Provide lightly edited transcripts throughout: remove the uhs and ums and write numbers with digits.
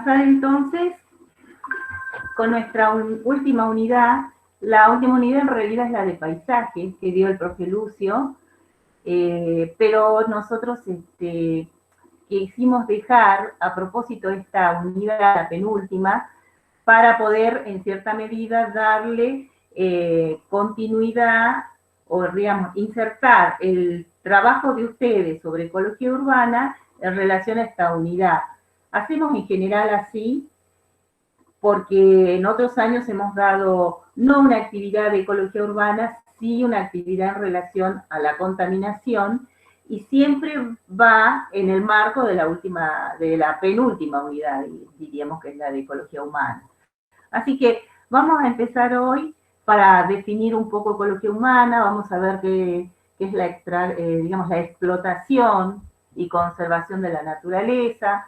pasar entonces con nuestra última unidad. La última unidad en realidad es la de paisaje que dio el profe Lucio, pero nosotros quisimos dejar a propósito esta unidad, la penúltima, para poder en cierta medida darle continuidad o digamos insertar el trabajo de ustedes sobre ecología urbana en relación a esta unidad. Hacemos en general así porque en otros años hemos dado no una actividad de ecología urbana, sí una actividad en relación a la contaminación, y siempre va en el marco de la penúltima unidad, diríamos que es la de ecología humana. Así que vamos a empezar hoy para definir un poco ecología humana, vamos a ver qué es la explotación y conservación de la naturaleza,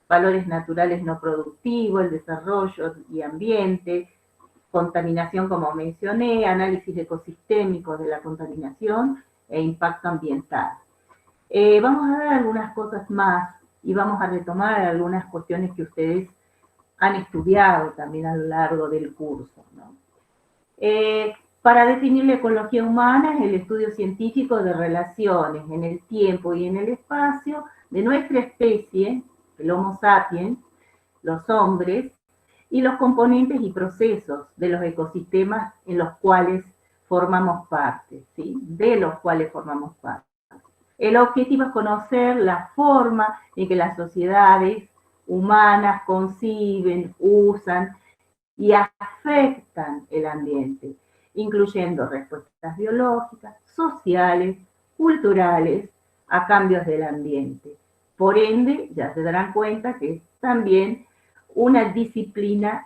valores naturales no productivos, el desarrollo y ambiente, contaminación como mencioné, análisis ecosistémico de la contaminación e impacto ambiental. Vamos a ver algunas cosas más y vamos a retomar algunas cuestiones que ustedes han estudiado también a lo largo del curso, ¿no? Para definir la ecología humana es el estudio científico de relaciones en el tiempo y en el espacio de nuestra especie, el Homo sapiens, los hombres, y los componentes y procesos de los ecosistemas en los cuales formamos parte, ¿sí? De los cuales formamos parte. El objetivo es conocer la forma en que las sociedades humanas conciben, usan y afectan el ambiente, incluyendo respuestas biológicas, sociales, culturales, a cambios del ambiente. Por ende, ya se darán cuenta que es también una disciplina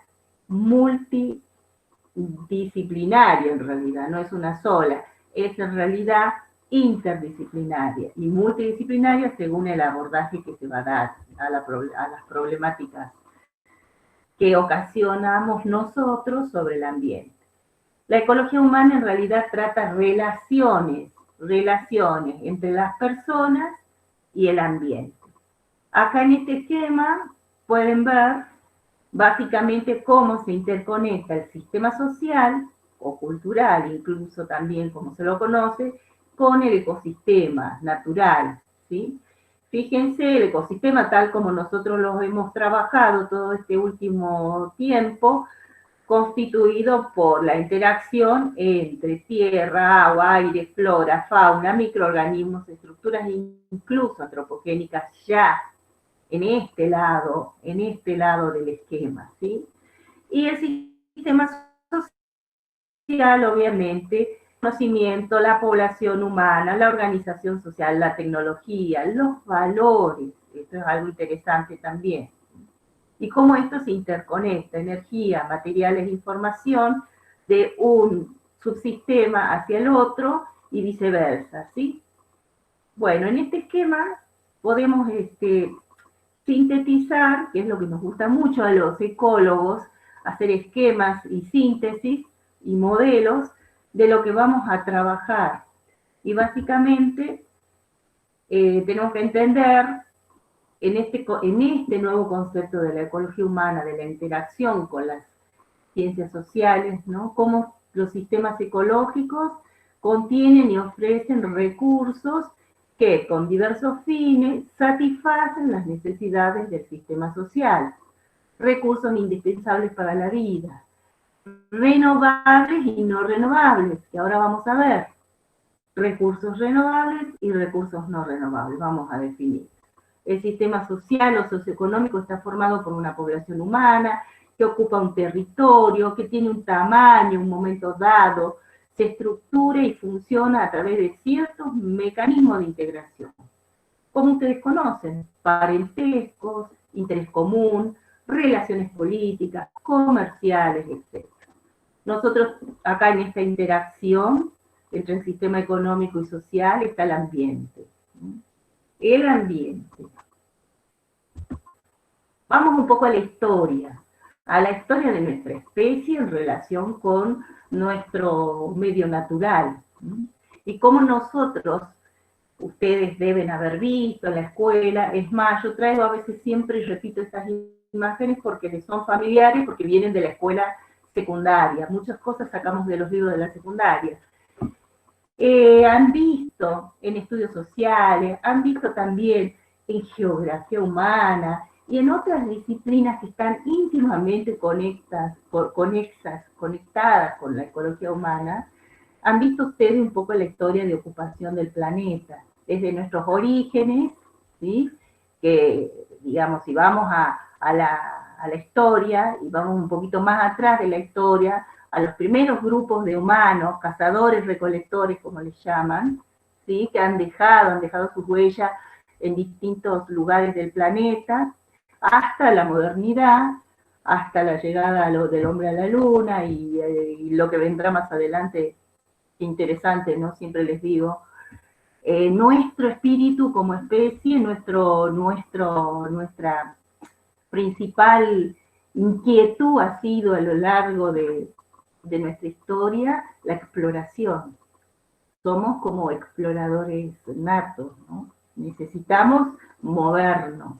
multidisciplinaria en realidad, no es una sola, es en realidad interdisciplinaria y multidisciplinaria según el abordaje que se va a dar a las problemáticas que ocasionamos nosotros sobre el ambiente. La ecología humana en realidad trata relaciones entre las personas y el ambiente. Acá en este esquema pueden ver básicamente cómo se interconecta el sistema social o cultural, incluso también como se lo conoce, con el ecosistema natural, ¿sí? Fíjense, el ecosistema tal como nosotros lo hemos trabajado todo este último tiempo, constituido por la interacción entre tierra, agua, aire, flora, fauna, microorganismos, estructuras incluso antropogénicas ya en este lado del esquema, ¿sí? Y el sistema social, obviamente, conocimiento, la población humana, la organización social, la tecnología, los valores, esto es algo interesante también. Y cómo esto se interconecta, energía, materiales, información, de un subsistema hacia el otro y viceversa, ¿sí? Bueno, en este esquema podemos sintetizar, que es lo que nos gusta mucho a los ecólogos, hacer esquemas y síntesis y modelos de lo que vamos a trabajar. Y básicamente tenemos que entender en este nuevo concepto de la ecología humana, de la interacción con las ciencias sociales, ¿no? Cómo los sistemas ecológicos contienen y ofrecen recursos que con diversos fines satisfacen las necesidades del sistema social. Recursos indispensables para la vida, renovables y no renovables, que ahora vamos a ver. Recursos renovables y recursos no renovables, vamos a definir. El sistema social o socioeconómico está formado por una población humana que ocupa un territorio, que tiene un tamaño, un momento dado, se estructura y funciona a través de ciertos mecanismos de integración. Como ustedes conocen, parentescos, interés común, relaciones políticas, comerciales, etc. Nosotros acá en esta interacción entre el sistema económico y social está el ambiente. El ambiente. Vamos un poco a la historia de nuestra especie en relación con nuestro medio natural. Y cómo nosotros ustedes deben haber visto en la escuela. Es más, yo traigo a veces siempre y repito estas imágenes porque les son familiares, porque vienen de la escuela secundaria. Muchas cosas sacamos de los libros de la secundaria. Han visto en estudios sociales, han visto también en geografía humana y en otras disciplinas que están íntimamente conectadas con la ecología humana. Han visto ustedes un poco la historia de ocupación del planeta, desde nuestros orígenes, ¿sí? Que, digamos, si vamos a la historia, y vamos un poquito más atrás de la historia, a los primeros grupos de humanos, cazadores, recolectores, como les llaman, ¿sí? Que han dejado sus huellas en distintos lugares del planeta, hasta la modernidad, hasta la llegada del hombre a la luna y lo que vendrá más adelante, interesante, ¿no? Siempre les digo, nuestro espíritu como especie, nuestra principal inquietud ha sido a lo largo de nuestra historia la exploración. Somos como exploradores natos, ¿no? Necesitamos movernos.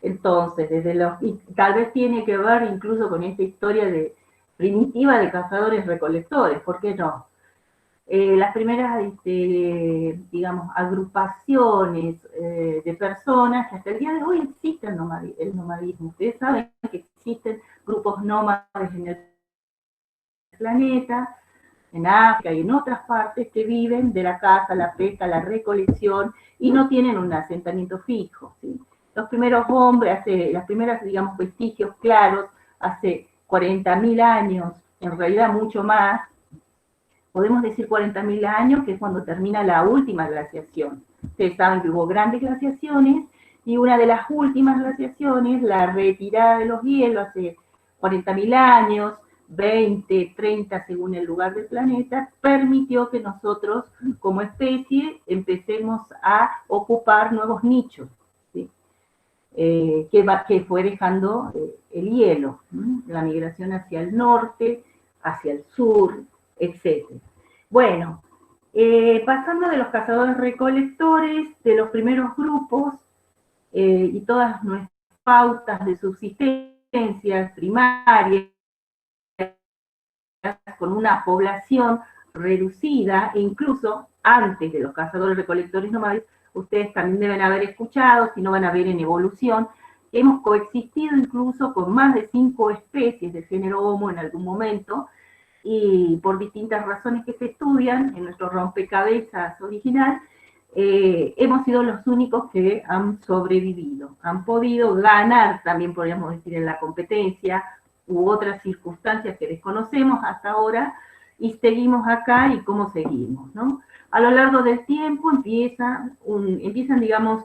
Entonces, y tal vez tiene que ver incluso con esta historia primitiva de cazadores-recolectores, ¿por qué no? Las primeras, digamos, agrupaciones de personas que hasta el día de hoy existe el nomadismo. Ustedes saben que existen grupos nómades en el planeta, en África y en otras partes, que viven de la caza, la pesca, la recolección y no tienen un asentamiento fijo, ¿sí? Los primeros hombres, las primeras, digamos, vestigios claros, hace 40.000 años, en realidad mucho más, podemos decir 40.000 años, que es cuando termina la última glaciación. Ustedes saben que hubo grandes glaciaciones, y una de las últimas glaciaciones, la retirada de los hielos hace 40.000 años, 20, 30 según el lugar del planeta, permitió que nosotros como especie empecemos a ocupar nuevos nichos, ¿sí? Que fue dejando el hielo, ¿sí? La migración hacia el norte, hacia el sur, etc. Bueno, pasando de los cazadores-recolectores, de los primeros grupos y todas nuestras pautas de subsistencia primarias, con una población reducida, e incluso antes de los cazadores-recolectores nómades, ustedes también deben haber escuchado, si no van a ver en evolución, hemos coexistido incluso con más de 5 especies del género Homo en algún momento, y por distintas razones que se estudian en nuestro rompecabezas original, hemos sido los únicos que han sobrevivido, han podido ganar, también podríamos decir, en la competencia, u otras circunstancias que desconocemos hasta ahora, y seguimos acá y cómo seguimos, ¿no? A lo largo del tiempo empiezan, digamos,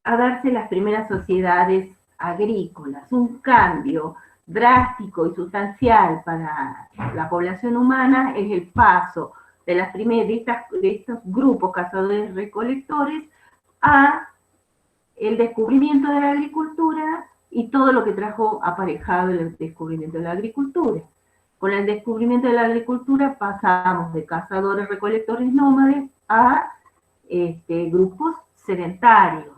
a darse las primeras sociedades agrícolas, un cambio drástico y sustancial para la población humana es el paso de estos grupos cazadores-recolectores a el descubrimiento de la agricultura y todo lo que trajo aparejado el descubrimiento de la agricultura. Con el descubrimiento de la agricultura pasamos de cazadores-recolectores nómades a grupos sedentarios.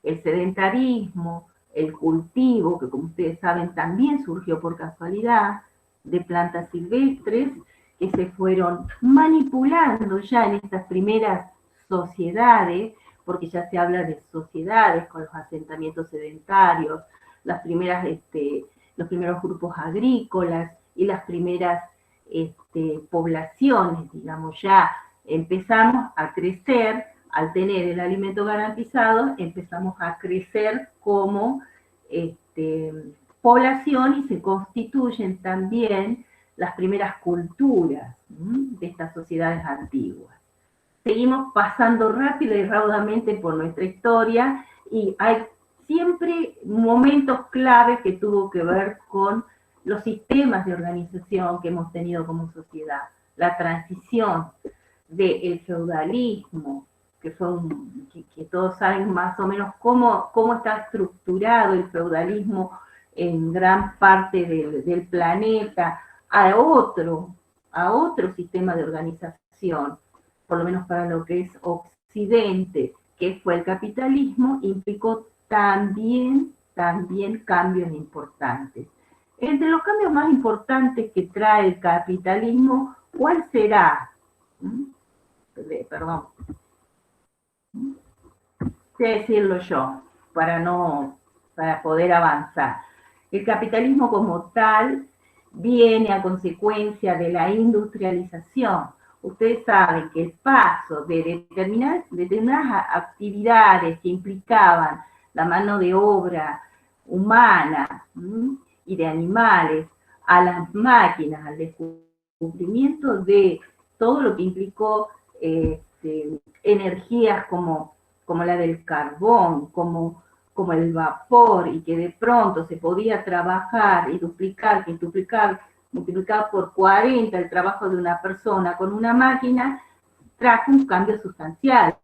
El sedentarismo, el cultivo, que como ustedes saben también surgió por casualidad, de plantas silvestres, que se fueron manipulando ya en estas primeras sociedades, porque ya se habla de sociedades con los asentamientos sedentarios, los primeros grupos agrícolas y las primeras poblaciones, digamos, ya empezamos a crecer. Al tener el alimento garantizado, empezamos a crecer como población, y se constituyen también las primeras culturas de estas sociedades antiguas. Seguimos pasando rápido y raudamente por nuestra historia, y hay siempre momentos claves que tuvo que ver con los sistemas de organización que hemos tenido como sociedad. La transición del feudalismo, que todos saben más o menos cómo está estructurado el feudalismo en gran parte del planeta, a otro sistema de organización, por lo menos para lo que es Occidente, que fue el capitalismo, implicó también cambios importantes. Entre los cambios más importantes que trae el capitalismo, ¿cuál será? Perdón. Sé decirlo yo, para poder avanzar. El capitalismo como tal viene a consecuencia de la industrialización. Ustedes saben que el paso de determinadas actividades que implicaban la mano de obra humana y de animales a las máquinas, al descubrimiento de todo lo que implicó energías como la del carbón, como el vapor, y que de pronto se podía trabajar y multiplicar por 40 el trabajo de una persona con una máquina, trajo un cambio sustancial.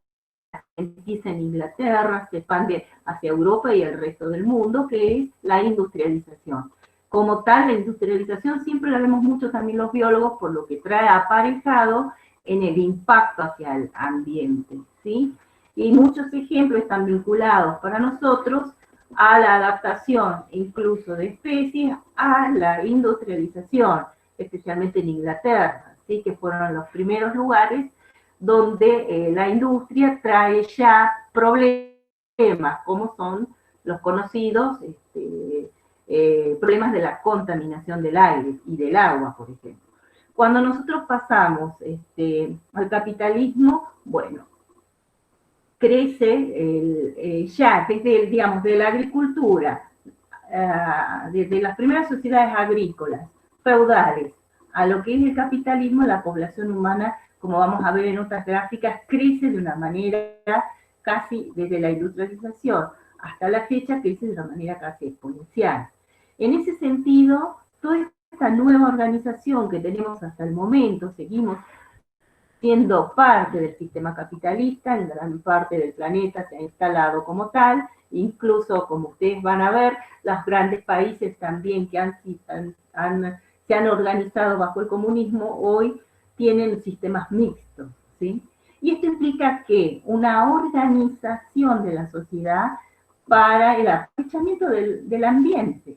Empieza en Inglaterra, se expande hacia Europa y el resto del mundo, que es la industrialización. Como tal, la industrialización siempre la vemos mucho también los biólogos por lo que trae aparejado en el impacto hacia el ambiente, ¿sí? Y muchos ejemplos están vinculados para nosotros a la adaptación incluso de especies a la industrialización, especialmente en Inglaterra, ¿sí? Que fueron los primeros lugares donde la industria trae ya problemas, como son los conocidos problemas de la contaminación del aire y del agua, por ejemplo. Cuando nosotros pasamos al capitalismo, bueno, crece ya desde, digamos, de la agricultura, desde las primeras sociedades agrícolas, feudales, a lo que es el capitalismo, la población humana, como vamos a ver en otras gráficas, crece de una manera casi desde la industrialización hasta la fecha, crece de una manera casi exponencial. En ese sentido, toda esta nueva organización que tenemos hasta el momento, seguimos siendo parte del sistema capitalista, en gran parte del planeta se ha instalado como tal, incluso como ustedes van a ver, los grandes países también que se han organizado bajo el comunismo, hoy tienen sistemas mixtos, ¿sí? Y esto implica que una organización de la sociedad para el aprovechamiento del ambiente,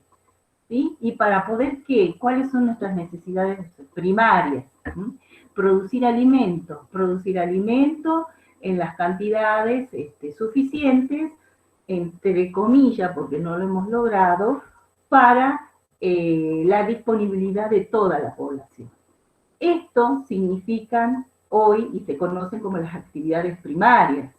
¿sí? Y para poder, ¿cuáles son nuestras necesidades primarias? ¿Sí? Producir alimento en las cantidades suficientes, entre comillas, porque no lo hemos logrado, para la disponibilidad de toda la población. Esto significan hoy, y se conocen como las actividades primarias,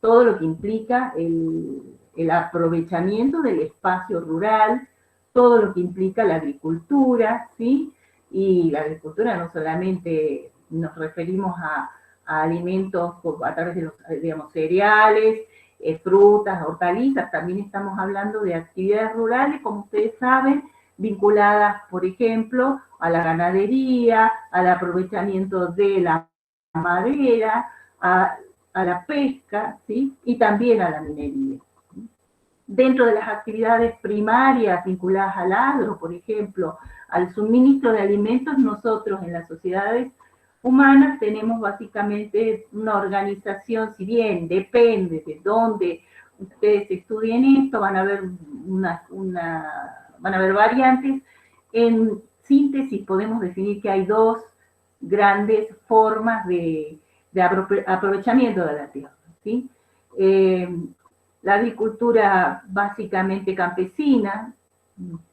todo lo que implica el aprovechamiento del espacio rural, todo lo que implica la agricultura, ¿sí? Y la agricultura no solamente nos referimos a alimentos a través de los, digamos, cereales, frutas, hortalizas, también estamos hablando de actividades rurales, como ustedes saben, vinculadas, por ejemplo, a la ganadería, al aprovechamiento de la madera, a la pesca, ¿sí? Y también a la minería. Dentro de las actividades primarias vinculadas al agro, por ejemplo, al suministro de alimentos, nosotros en las sociedades humanas tenemos básicamente una organización, si bien depende de dónde ustedes estudien esto, van a ver van a ver variantes. En síntesis podemos definir que hay dos grandes formas de aprovechamiento de la tierra, ¿sí? La agricultura básicamente campesina,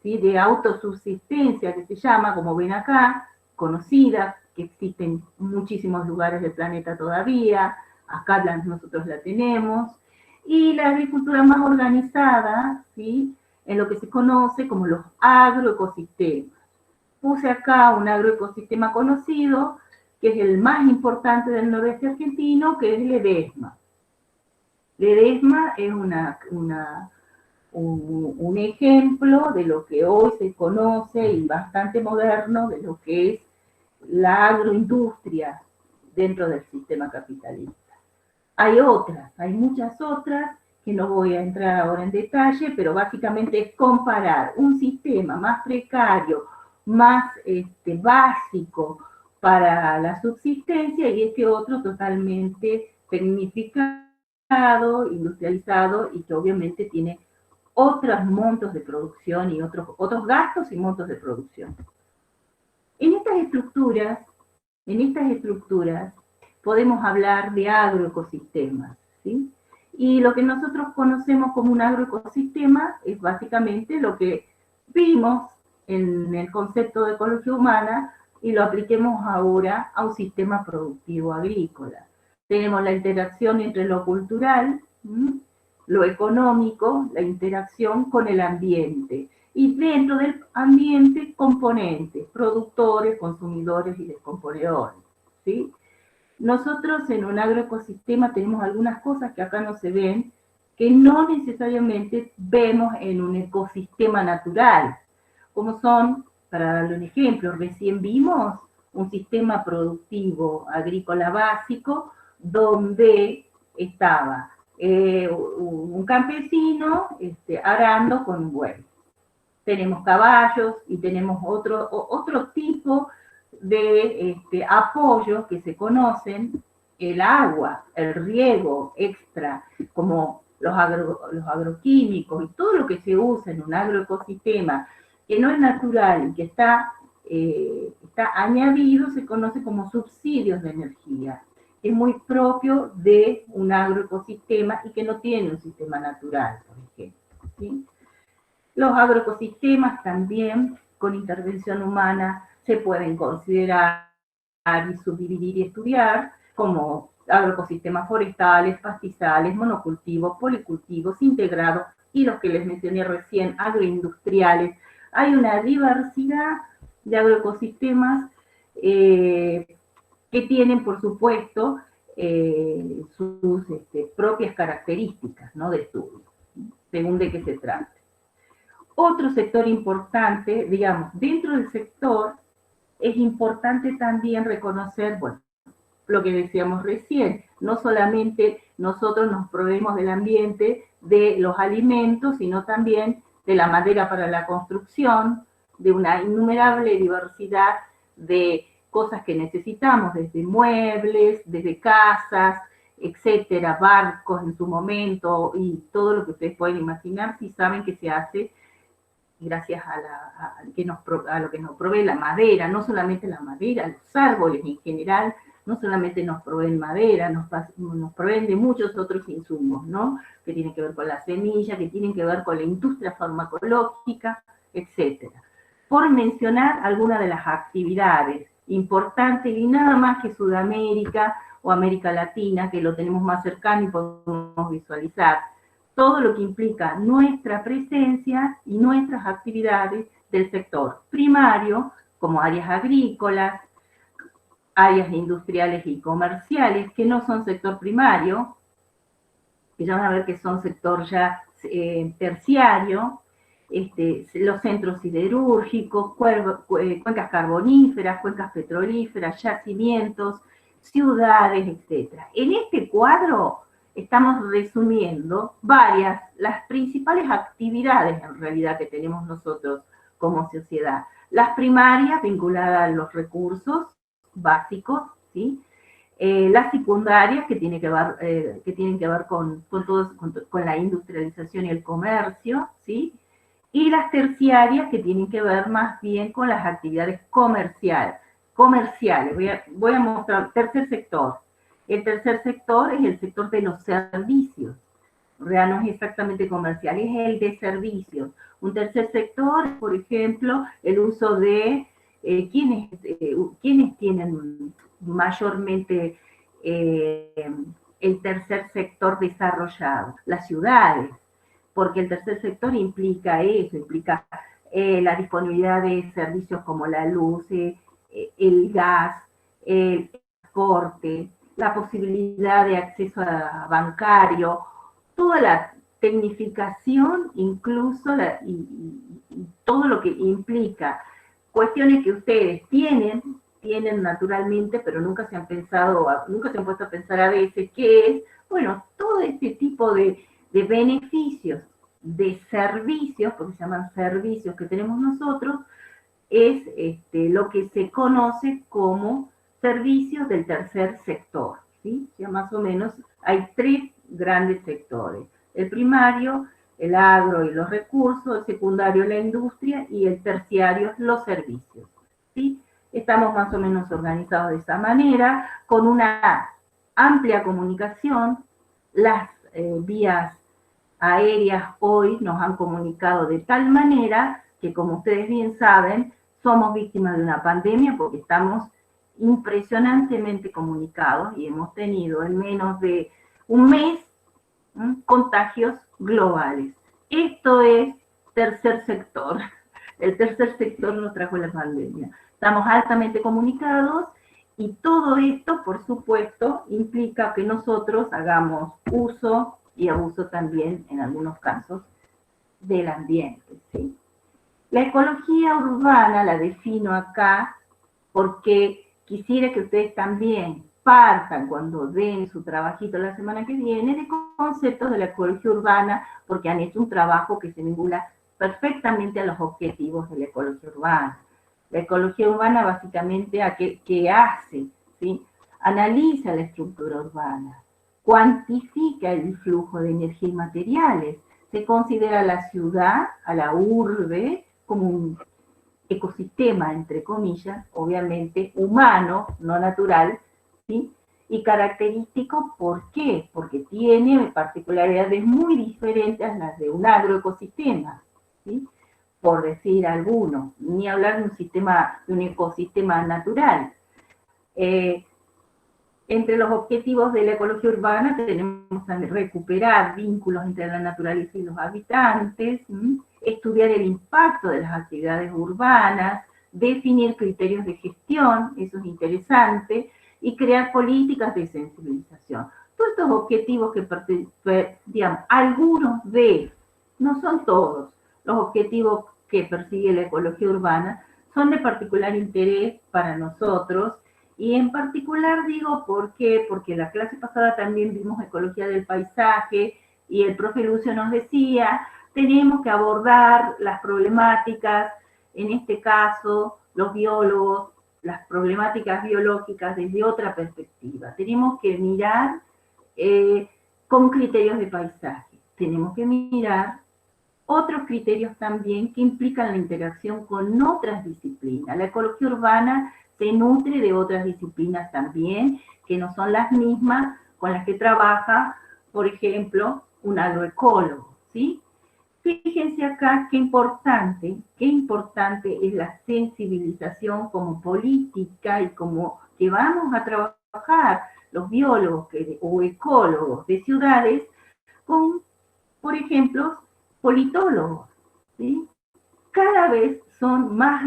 ¿sí? De autosubsistencia, que se llama, como ven acá, conocida, que existe en muchísimos lugares del planeta todavía, acá nosotros la tenemos, y la agricultura más organizada, ¿sí? En lo que se conoce como los agroecosistemas. Puse acá un agroecosistema conocido, que es el más importante del noroeste argentino, que es Ledesma. Ledesma es un ejemplo de lo que hoy se conoce y bastante moderno de lo que es la agroindustria dentro del sistema capitalista. Hay muchas otras, que no voy a entrar ahora en detalle, pero básicamente es comparar un sistema más precario, más básico, para la subsistencia, y este otro totalmente tecnificado, industrializado, y que obviamente tiene otros montos de producción y otros gastos y montos de producción. En estas estructuras podemos hablar de agroecosistemas, ¿sí? Y lo que nosotros conocemos como un agroecosistema es básicamente lo que vimos en el concepto de ecología humana y lo apliquemos ahora a un sistema productivo agrícola. Tenemos la interacción entre lo cultural, lo económico, la interacción con el ambiente. Y dentro del ambiente, componentes, productores, consumidores y descomponedores, ¿sí? Nosotros en un agroecosistema tenemos algunas cosas que acá no se ven, que no necesariamente vemos en un ecosistema natural, como son, para darle un ejemplo, recién vimos un sistema productivo agrícola básico donde estaba un campesino arando con un buey. Tenemos caballos y tenemos otro tipo de apoyos que se conocen, el agua, el riego extra, como los agroquímicos y todo lo que se usa en un agroecosistema que no es natural y que está añadido, se conoce como subsidios de energía. Es muy propio de un agroecosistema y que no tiene un sistema natural, por ejemplo, ¿sí? Los agroecosistemas también, con intervención humana, se pueden considerar y subdividir y estudiar como agroecosistemas forestales, pastizales, monocultivos, policultivos, integrados y los que les mencioné recién, agroindustriales. Hay una diversidad de agroecosistemas que tienen, por supuesto, sus propias características, ¿no?, de estudio, según de qué se trate. Otro sector importante, digamos, dentro del sector, es importante también reconocer, bueno, lo que decíamos recién, no solamente nosotros nos proveemos del ambiente, de los alimentos, sino también de la madera para la construcción, de una innumerable diversidad de cosas que necesitamos, desde muebles, desde casas, etcétera, barcos en su momento, y todo lo que ustedes pueden imaginar si saben que se hace gracias a lo que nos provee la madera, no solamente la madera, los árboles en general, no solamente nos proveen madera, nos proveen de muchos otros insumos, ¿no?, que tienen que ver con la semilla, que tienen que ver con la industria farmacológica, etcétera. Por mencionar algunas de las actividades importantes, y nada más que Sudamérica o América Latina, que lo tenemos más cercano y podemos visualizar, todo lo que implica nuestra presencia y nuestras actividades del sector primario, como áreas agrícolas, áreas industriales y comerciales, que no son sector primario, que ya van a ver que son sector ya terciario, los centros siderúrgicos, cuencas carboníferas, cuencas petrolíferas, yacimientos, ciudades, etc. En este cuadro estamos resumiendo las principales actividades en realidad que tenemos nosotros como sociedad. Las primarias vinculadas a los recursos básicos, ¿sí? Las secundarias que tienen que ver con la industrialización y el comercio, ¿sí? Y las terciarias que tienen que ver más bien con las actividades comerciales. Voy a mostrar tercer sector. El tercer sector es el sector de los servicios. No es exactamente comercial, es el de servicios. Un tercer sector, por ejemplo, el uso de quienes tienen mayormente el tercer sector desarrollado, las ciudades, porque el tercer sector implica eso, implica la disponibilidad de servicios como la luz, el gas, el transporte, la posibilidad de acceso a bancario, toda la tecnificación, incluso y todo lo que implica cuestiones que ustedes tienen naturalmente, pero nunca se han puesto a pensar a veces, que es, bueno, todo este tipo de beneficios, de servicios, porque se llaman servicios que tenemos nosotros, es lo que se conoce como servicios del tercer sector, ¿sí? Ya más o menos hay 3 grandes sectores. El primario, el agro y los recursos, el secundario, la industria, y el terciario, los servicios, ¿sí? Estamos más o menos organizados de esta manera, con una amplia comunicación. Las vías aéreas hoy nos han comunicado de tal manera que, como ustedes bien saben, somos víctimas de una pandemia porque estamos impresionantemente comunicados y hemos tenido en menos de un mes contagios globales. Esto es tercer sector. El tercer sector nos trajo la pandemia. Estamos altamente comunicados y todo esto, por supuesto, implica que nosotros hagamos uso y abuso también, en algunos casos, del ambiente, ¿sí? La ecología urbana la defino acá porque quisiera que ustedes también partan cuando den su trabajito la semana que viene de conceptos de la ecología urbana, porque han hecho un trabajo que se vincula perfectamente a los objetivos de la ecología urbana. La ecología urbana básicamente ¿qué hace? ¿Sí? Analiza la estructura urbana, cuantifica el flujo de energía y materiales, se considera a la ciudad, a la urbe, como un ecosistema, entre comillas, obviamente humano, no natural, ¿sí? Y característico, ¿por qué? Porque tiene particularidades muy diferentes a las de un agroecosistema, ¿sí? Por decir alguno, ni hablar de un ecosistema natural. Entre los objetivos de la ecología urbana tenemos que recuperar vínculos entre la naturaleza y los habitantes, estudiar el impacto de las actividades urbanas, definir criterios de gestión, eso es interesante, y crear políticas de sensibilización. Todos estos objetivos digamos, algunos no son todos, los objetivos que persigue la ecología urbana son de particular interés para nosotros. Y en particular digo, ¿por qué? Porque la clase pasada también vimos ecología del paisaje y el profe Lucio nos decía, tenemos que abordar las problemáticas, en este caso, los biólogos, las problemáticas biológicas desde otra perspectiva. Tenemos que mirar con criterios de paisaje. Tenemos que mirar otros criterios también que implican la interacción con otras disciplinas. La ecología urbana se nutre de otras disciplinas también, que no son las mismas con las que trabaja, por ejemplo, un agroecólogo, ¿sí? Fíjense acá qué importante es la sensibilización como política y como que vamos a trabajar los biólogos o ecólogos de ciudades con, por ejemplo, politólogos, ¿sí? Cada vez son más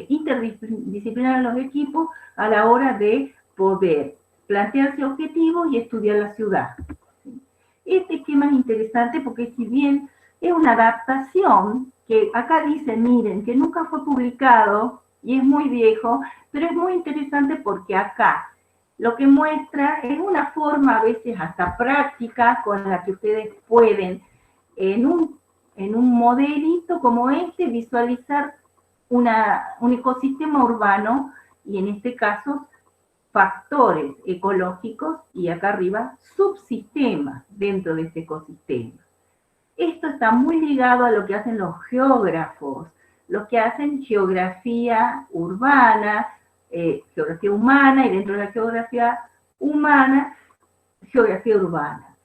interdisciplinarios los equipos a la hora de poder plantearse objetivos y estudiar la ciudad. Este esquema es interesante porque si bien es una adaptación, que acá dice, miren, que nunca fue publicado y es muy viejo, pero es muy interesante porque acá lo que muestra es una forma a veces hasta práctica con la que ustedes pueden en un modelito como este visualizar un ecosistema urbano y en este caso factores ecológicos y acá arriba subsistemas dentro de este ecosistema. Esto está muy ligado a lo que hacen los geógrafos, los que hacen geografía urbana, geografía humana y dentro de la geografía humana, geografía urbana.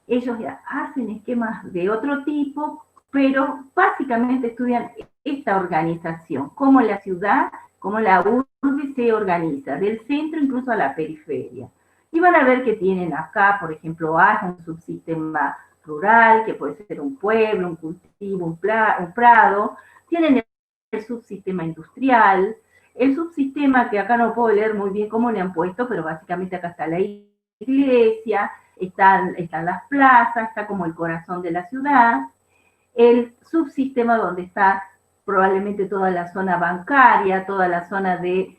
Ellos ya hacen esquemas de otro tipo, pero básicamente estudian esta organización, cómo la ciudad, cómo la urbe se organiza, del centro incluso a la periferia. Y van a ver que tienen acá, por ejemplo, un subsistema rural, que puede ser un pueblo, un cultivo, un prado. Tienen el subsistema industrial, el subsistema que acá no puedo leer muy bien cómo le han puesto, pero básicamente acá está la iglesia, están las plazas, está como el corazón de la ciudad, el subsistema donde está probablemente toda la zona bancaria, toda la zona de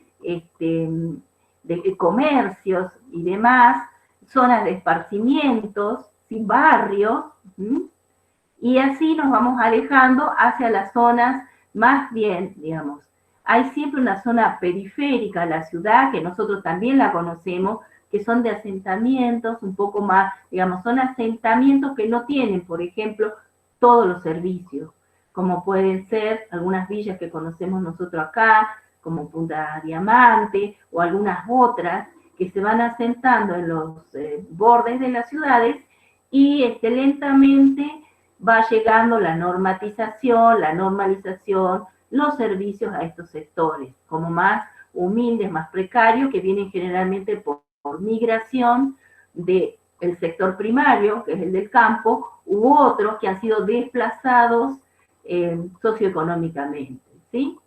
comercios y demás, zonas de esparcimientos, ¿sí? Barrios, y así nos vamos alejando hacia las zonas más bien, digamos, hay siempre una zona periférica a la ciudad, que nosotros también la conocemos, que son de asentamientos un poco más, digamos, son asentamientos que no tienen, por ejemplo, todos los servicios, como pueden ser algunas villas que conocemos nosotros acá, como Punta Diamante, o algunas otras, que se van asentando en los bordes de las ciudades y lentamente va llegando la normatización, la normalización, los servicios a estos sectores, como más humildes, más precarios, que vienen generalmente por migración del sector primario, que es el del campo, u otros que han sido desplazados socioeconómicamente, ¿sí?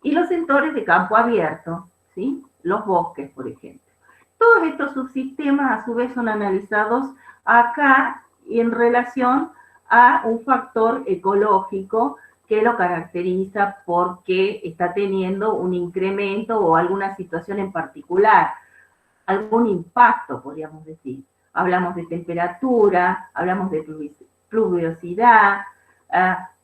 Y los sectores de campo abierto, ¿sí? Los bosques, por ejemplo. Todos estos subsistemas, a su vez, son analizados acá y en relación a un factor ecológico que lo caracteriza porque está teniendo un incremento o alguna situación en particular, algún impacto, podríamos decir. Hablamos de temperatura, hablamos de pluviosidad,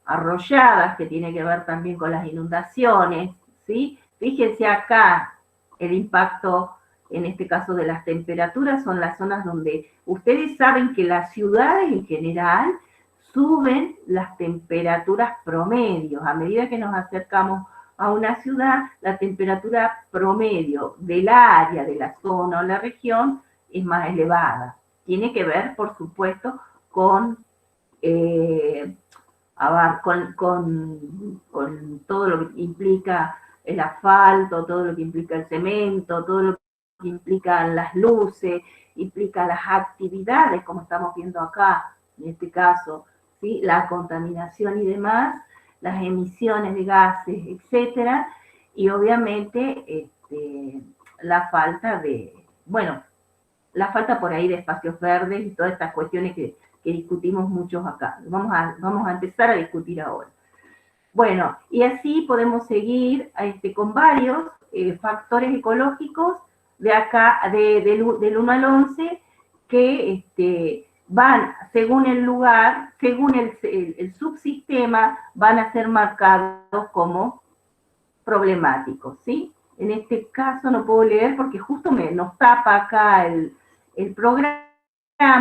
arrolladas, que tiene que ver también con las inundaciones, ¿sí? Fíjense acá el impacto, en este caso de las temperaturas, son las zonas donde ustedes saben que las ciudades en general suben las temperaturas promedios. A medida que nos acercamos a una ciudad, la temperatura promedio del área, de la zona o la región es más elevada. Tiene que ver, por supuesto, con todo lo que implica el asfalto, todo lo que implica el cemento, todo lo que implica las luces, implica las actividades, como estamos viendo acá, en este caso, ¿sí? La contaminación y demás, las emisiones de gases, etcétera, y obviamente la falta la falta por ahí de espacios verdes y todas estas cuestiones que discutimos muchos acá. Vamos a empezar a discutir ahora. Bueno, y así podemos seguir con varios factores ecológicos de acá, del 1 al 11, que van, según el lugar, según el subsistema, van a ser marcados como problemáticos, ¿sí? En este caso no puedo leer porque justo nos tapa acá el programa,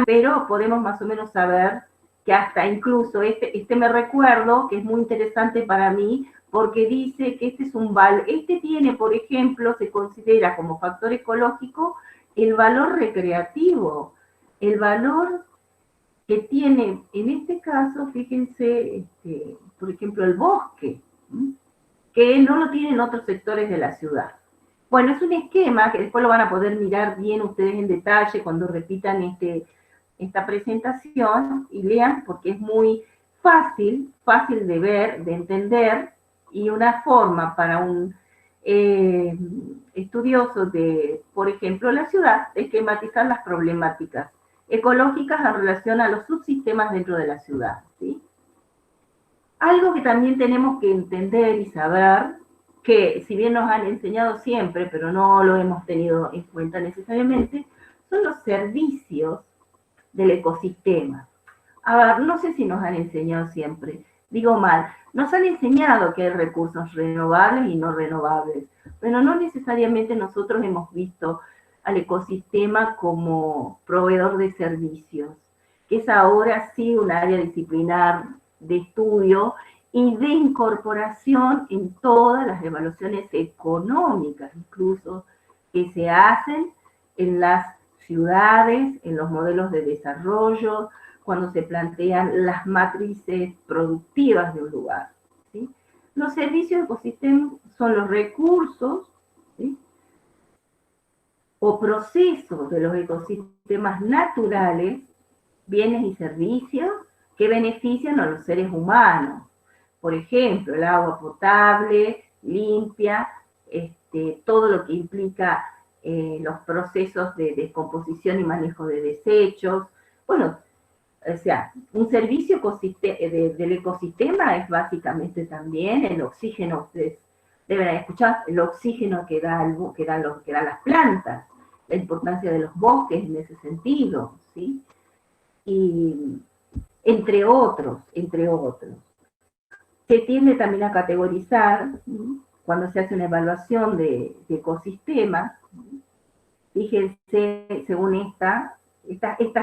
pero podemos más o menos saber que hasta incluso me recuerdo que es muy interesante para mí porque dice que tiene, por ejemplo, se considera como factor ecológico el valor recreativo, el valor que tiene, en este caso, fíjense, por ejemplo, el bosque, que no lo tienen otros sectores de la ciudad. Bueno, es un esquema que después lo van a poder mirar bien ustedes en detalle cuando repitan esta presentación y lean, porque es muy fácil de ver, de entender, y una forma para un estudioso de, por ejemplo, la ciudad, de esquematizar las problemáticas ecológicas en relación a los subsistemas dentro de la ciudad, ¿sí? Algo que también tenemos que entender y saber, que si bien nos han enseñado siempre, pero no lo hemos tenido en cuenta necesariamente, son los servicios del ecosistema. A ver, no sé si nos han enseñado siempre, digo mal, nos han enseñado que hay recursos renovables y no renovables, pero no necesariamente nosotros hemos visto al ecosistema como proveedor de servicios, que es ahora sí un área disciplinar de estudio y de incorporación en todas las evaluaciones económicas, incluso, que se hacen en las ciudades, en los modelos de desarrollo, cuando se plantean las matrices productivas de un lugar, ¿sí? Los servicios ecosistémicos son los recursos, ¿sí?, o procesos de los ecosistemas naturales, bienes y servicios que benefician a los seres humanos. Por ejemplo, el agua potable, limpia, todo lo que implica los procesos de descomposición y manejo de desechos. Bueno, o sea, un servicio del ecosistema es básicamente también el oxígeno. Ustedes deben haber escuchado el oxígeno que dan las plantas, la importancia de los bosques en ese sentido, ¿sí? Y entre otros. Se tiende también a categorizar, ¿sí?, cuando se hace una evaluación de ecosistemas, fíjense, según estas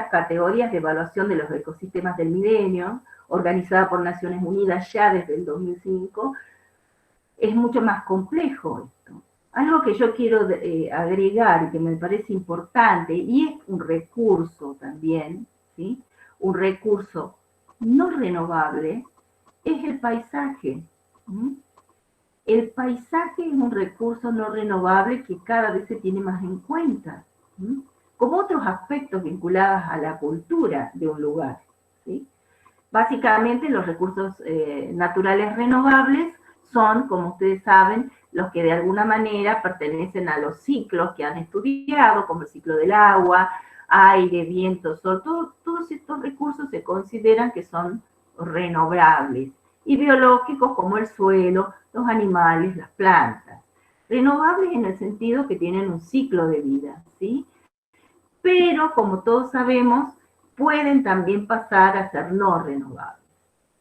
categorías de evaluación de los ecosistemas del milenio, organizada por Naciones Unidas ya desde el 2005, es mucho más complejo esto. Algo que yo quiero agregar y que me parece importante, y es un recurso también, ¿sí? Un recurso no renovable, es el paisaje. El paisaje es un recurso no renovable que cada vez se tiene más en cuenta, como otros aspectos vinculados a la cultura de un lugar, ¿sí? Básicamente los recursos naturales renovables son, como ustedes saben, los que de alguna manera pertenecen a los ciclos que han estudiado, como el ciclo del agua, aire, viento, sol. Todos estos recursos se consideran que son renovables. Y biológicos como el suelo, los animales, las plantas. Renovables en el sentido que tienen un ciclo de vida, ¿sí? Pero, como todos sabemos, pueden también pasar a ser no renovables.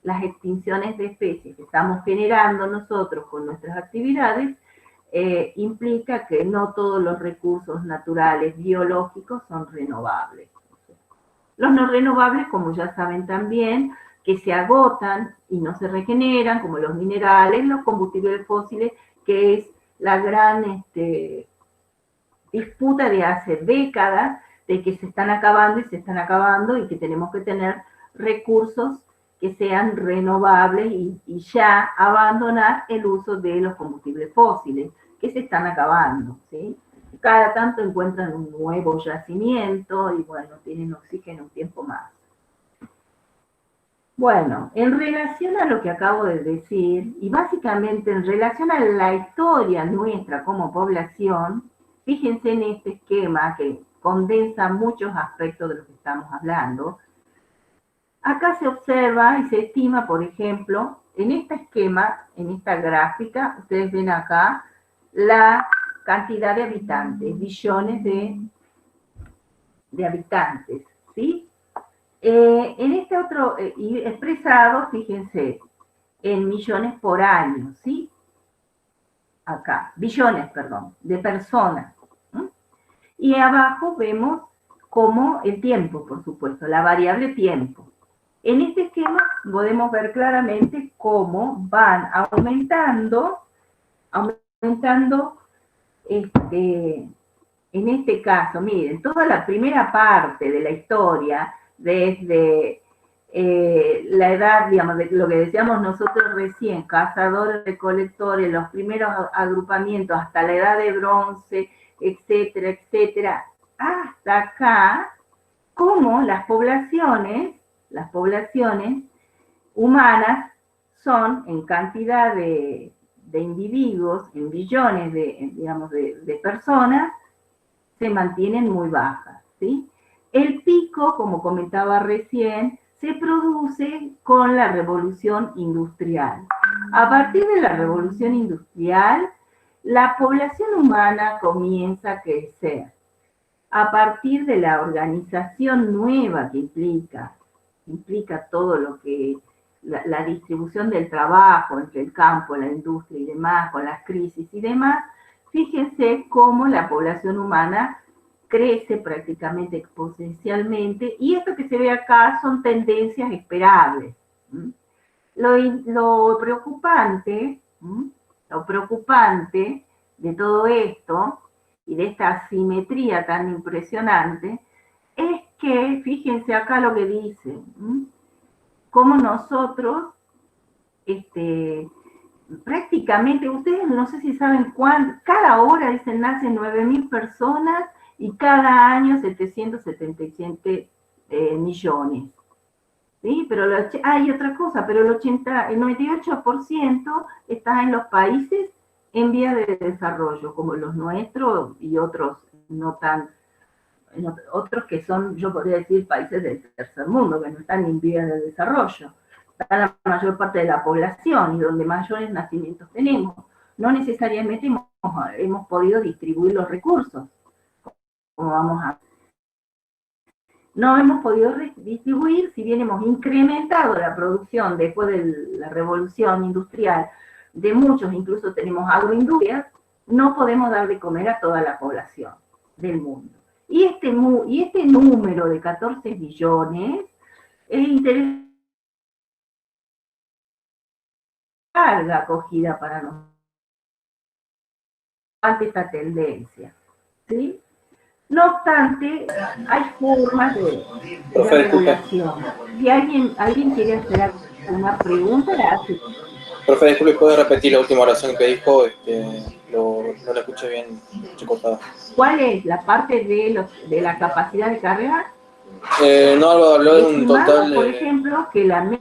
Las extinciones de especies que estamos generando nosotros con nuestras actividades implica que no todos los recursos naturales biológicos son renovables. Los no renovables, como ya saben también, que se agotan y no se regeneran, como los minerales, los combustibles fósiles, que es la gran disputa de hace décadas de que se están acabando y que tenemos que tener recursos que sean renovables y ya abandonar el uso de los combustibles fósiles, que se están acabando, ¿sí? Cada tanto encuentran un nuevo yacimiento y bueno, tienen oxígeno un tiempo más. Bueno, en relación a lo que acabo de decir, y básicamente en relación a la historia nuestra como población, fíjense en este esquema que condensa muchos aspectos de lo que estamos hablando. Acá se observa y se estima, por ejemplo, en este esquema, en esta gráfica, ustedes ven acá la cantidad de habitantes, billones de habitantes, ¿sí? En este otro, y expresado, fíjense, en millones por año, ¿sí? Acá, billones, perdón, de personas. ¿Sí? Y abajo vemos como el tiempo, por supuesto, la variable tiempo. En este esquema podemos ver claramente cómo van aumentando en este caso, miren, toda la primera parte de la historia, desde la edad, digamos, de lo que decíamos nosotros recién, cazadores, recolectores, los primeros agrupamientos, hasta la edad de bronce, etcétera, etcétera, hasta acá, cómo las poblaciones humanas son en cantidad de individuos, en billones de personas, se mantienen muy bajas, ¿sí? El pico, como comentaba recién, se produce con la revolución industrial. A partir de la revolución industrial, la población humana comienza a crecer. A partir de la organización nueva que implica todo lo que la distribución del trabajo entre el campo, la industria y demás, con las crisis y demás, fíjense cómo la población humana crece prácticamente exponencialmente, y esto que se ve acá son tendencias esperables. Lo preocupante de todo esto, y de esta asimetría tan impresionante, es que, fíjense acá lo que dice, cómo nosotros, prácticamente, ustedes no sé si saben cada hora dicen nacen 9.000 personas y cada año 777 millones. ¿Sí? Pero hay otra cosa, pero el 98% está en los países en vía de desarrollo, como los nuestros y otros no tan, otros que son, yo podría decir, países del tercer mundo, que no están en vía de desarrollo. Está la mayor parte de la población y donde mayores nacimientos tenemos. No necesariamente hemos podido distribuir los recursos, como vamos a... No hemos podido distribuir, si bien hemos incrementado la producción después de la revolución industrial de muchos, incluso tenemos agroindustrias, no podemos dar de comer a toda la población del mundo. Y este número de 14 billones es interesante, carga acogida para nosotros ante esta tendencia, ¿sí? No obstante, hay formas de regulación. Si alguien quiere hacer alguna pregunta, la hace. Profe, disculpe, ¿puede repetir la última oración que dijo? No la escuché bien, escuché cortada. ¿Cuál es la parte de la capacidad de carga? No, habló de un total... Por ejemplo, que la...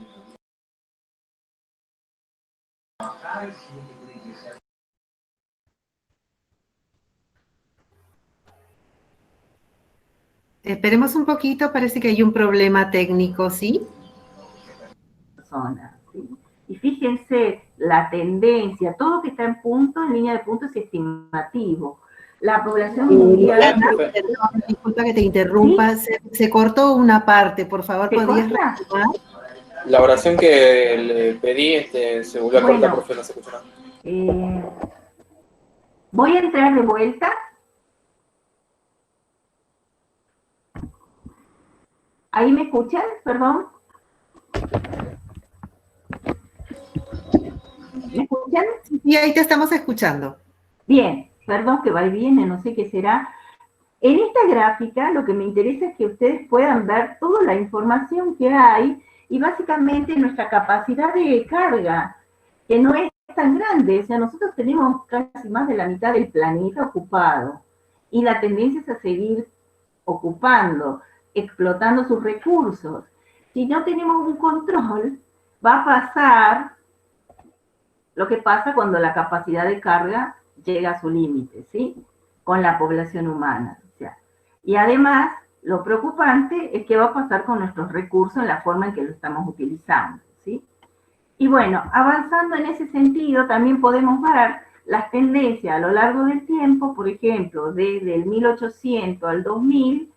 Esperemos un poquito, parece que hay un problema técnico, ¿sí? ¿Sí? Y fíjense la tendencia, todo que está en línea de punto es estimativo. La población mundial... Disculpa que te interrumpa, ¿sí? se cortó una parte, por favor, ¿podrías retomar? La oración que le pedí se volvió a cortar, profe, no se escuchó nada. Voy a entrar de vuelta. ¿Ahí me escuchan? Perdón. ¿Me escuchan? Sí, ahí te estamos escuchando. Bien, perdón que va y viene, no sé qué será. En esta gráfica lo que me interesa es que ustedes puedan ver toda la información que hay y básicamente nuestra capacidad de carga, que no es tan grande. O sea, nosotros tenemos casi más de la mitad del planeta ocupado y la tendencia es a seguir ocupando, explotando sus recursos. Si no tenemos un control, va a pasar lo que pasa cuando la capacidad de carga llega a su límite, ¿sí? Con la población humana. O sea, y además, lo preocupante es qué va a pasar con nuestros recursos en la forma en que lo estamos utilizando, ¿sí? Y bueno, avanzando en ese sentido, también podemos ver las tendencias a lo largo del tiempo, por ejemplo, desde el 1800 al 2000,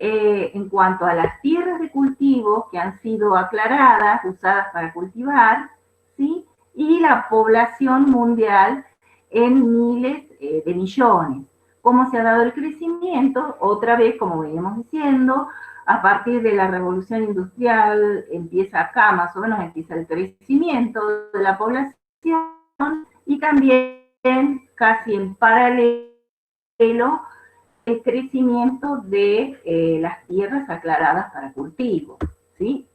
en cuanto a las tierras de cultivo que han sido aclaradas, usadas para cultivar, ¿sí? Y la población mundial en miles de millones. ¿Cómo se ha dado el crecimiento? Otra vez, como veníamos diciendo, a partir de la revolución industrial empieza acá, más o menos empieza el crecimiento de la población y también casi en paralelo el crecimiento de las tierras aclaradas para cultivo, ¿sí?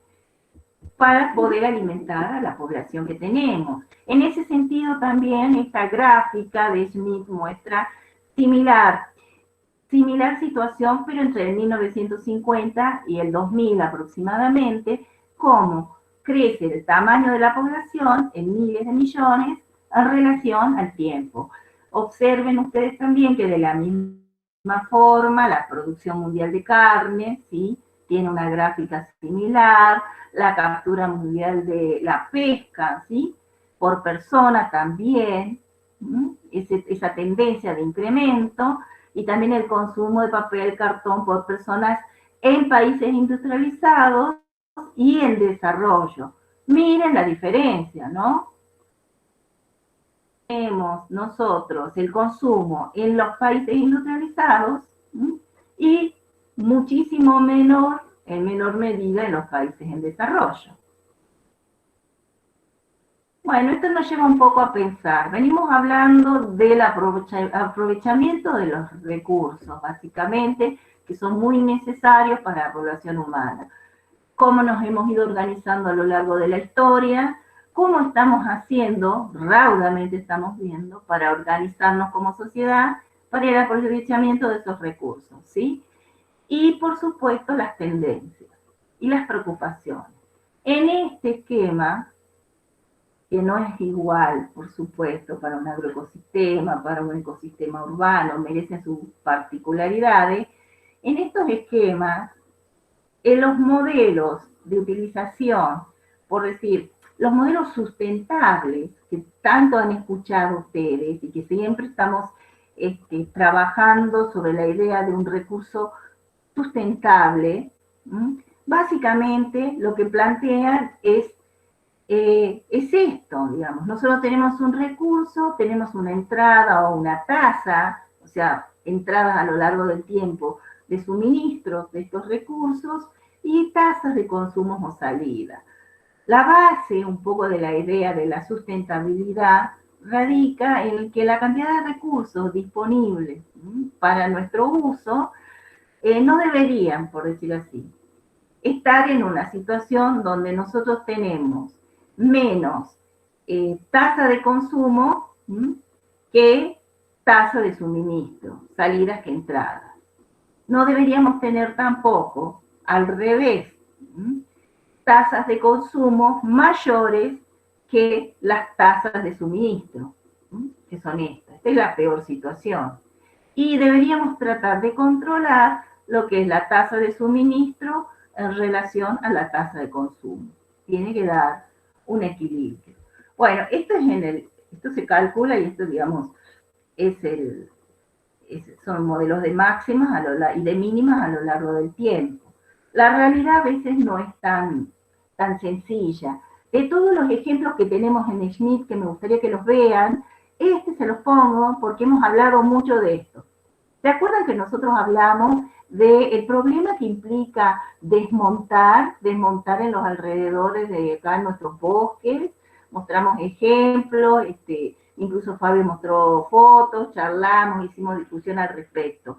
Para poder alimentar a la población que tenemos. En ese sentido también esta gráfica de Schmidt muestra similar situación, pero entre el 1950 y el 2000 aproximadamente, cómo crece el tamaño de la población en miles de millones en relación al tiempo. Observen ustedes también que de la misma forma la producción mundial de carne, ¿sí? Tiene una gráfica similar, la captura mundial de la pesca, ¿sí? Por persona también, esa tendencia de incremento, y también el consumo de papel, cartón por personas en países industrializados y en desarrollo. Miren la diferencia, ¿no? Tenemos nosotros el consumo en los países industrializados y muchísimo menor, en menor medida, en los países en desarrollo. Bueno, esto nos lleva un poco a pensar. Venimos hablando del aprovechamiento de los recursos, básicamente, que son muy necesarios para la población humana. Cómo nos hemos ido organizando a lo largo de la historia, cómo estamos haciendo, raudamente estamos viendo, para organizarnos como sociedad, para el aprovechamiento de esos recursos, ¿sí? Y, por supuesto, las tendencias y las preocupaciones. En este esquema, que no es igual, por supuesto, para un agroecosistema, para un ecosistema urbano, merecen sus particularidades. En estos esquemas, en los modelos de utilización, por decir, los modelos sustentables, que tanto han escuchado ustedes y que siempre estamos trabajando sobre la idea de un recurso sustentable, básicamente lo que plantean es es esto, digamos. Nosotros tenemos un recurso, tenemos una entrada o una tasa, o sea, entradas a lo largo del tiempo de suministros de estos recursos y tasas de consumo o salida. La base un poco de la idea de la sustentabilidad radica en que la cantidad de recursos disponibles para nuestro uso no deberían, por decirlo así, estar en una situación donde nosotros tenemos menos tasa de consumo que tasa de suministro, salidas que entradas. No deberíamos tener tampoco, al revés, tasas de consumo mayores que las tasas de suministro, que son estas. Esta es la peor situación. Y deberíamos tratar de controlar lo que es la tasa de suministro en relación a la tasa de consumo. Tiene que dar un equilibrio. Bueno, esto se calcula y esto, digamos, son modelos de máximas y de mínimas a lo largo del tiempo. La realidad a veces no es tan sencilla. De todos los ejemplos que tenemos en Schmidt, que me gustaría que los vean, se los pongo porque hemos hablado mucho de esto. ¿Se acuerdan que nosotros hablamos del problema que implica desmontar en los alrededores de acá en nuestros bosques? Mostramos ejemplos, incluso Fabio mostró fotos, charlamos, hicimos discusión al respecto,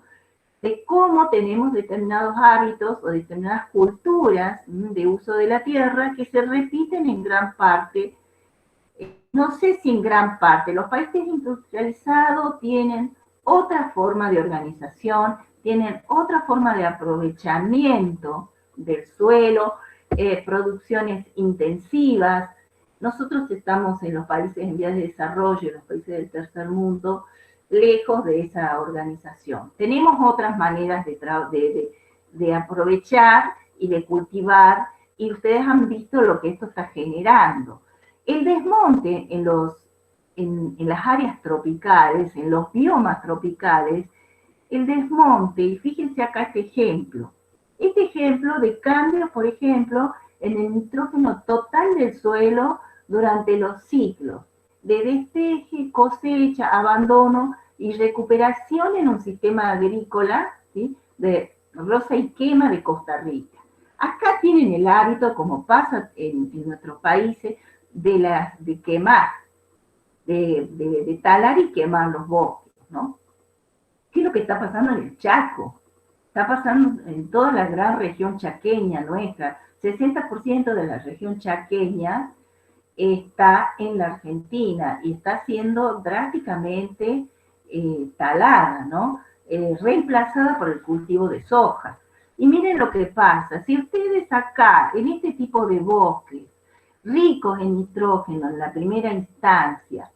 de cómo tenemos determinados hábitos o determinadas culturas de uso de la tierra que se repiten en gran parte, no sé si en gran parte, los países industrializados tienen otra forma de organización, tienen otra forma de aprovechamiento del suelo, producciones intensivas. Nosotros estamos en los países en vías de desarrollo, en los países del tercer mundo, lejos de esa organización. Tenemos otras maneras de aprovechar y de cultivar, y ustedes han visto lo que esto está generando. El desmonte en las áreas tropicales, en los biomas tropicales, el desmonte, y fíjense acá este ejemplo de cambios, por ejemplo, en el nitrógeno total del suelo durante los ciclos de despeje, cosecha, abandono y recuperación en un sistema agrícola, ¿sí?, de roza y quema de Costa Rica. Acá tienen el hábito, como pasa en nuestros países, de quemar, de talar y quemar los bosques, ¿no? ¿Qué es lo que está pasando en el Chaco? Está pasando en toda la gran región chaqueña nuestra. 60% de la región chaqueña está en la Argentina y está siendo drásticamente talada, ¿no? Reemplazada por el cultivo de soja. Y miren lo que pasa. Si ustedes acá, en este tipo de bosques, ricos en nitrógeno en la primera instancia,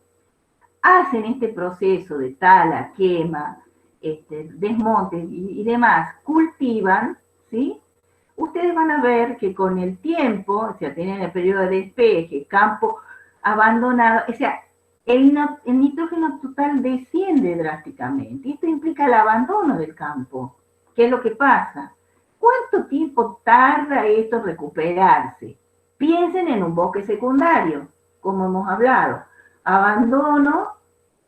hacen este proceso de tala, quema, desmonte y demás, cultivan, ¿sí? Ustedes van a ver que con el tiempo, o sea, tienen el periodo de despeje, campo abandonado, o sea, el nitrógeno total desciende drásticamente. Esto implica el abandono del campo. ¿Qué es lo que pasa? ¿Cuánto tiempo tarda esto en recuperarse? Piensen en un bosque secundario, como hemos hablado. Abandono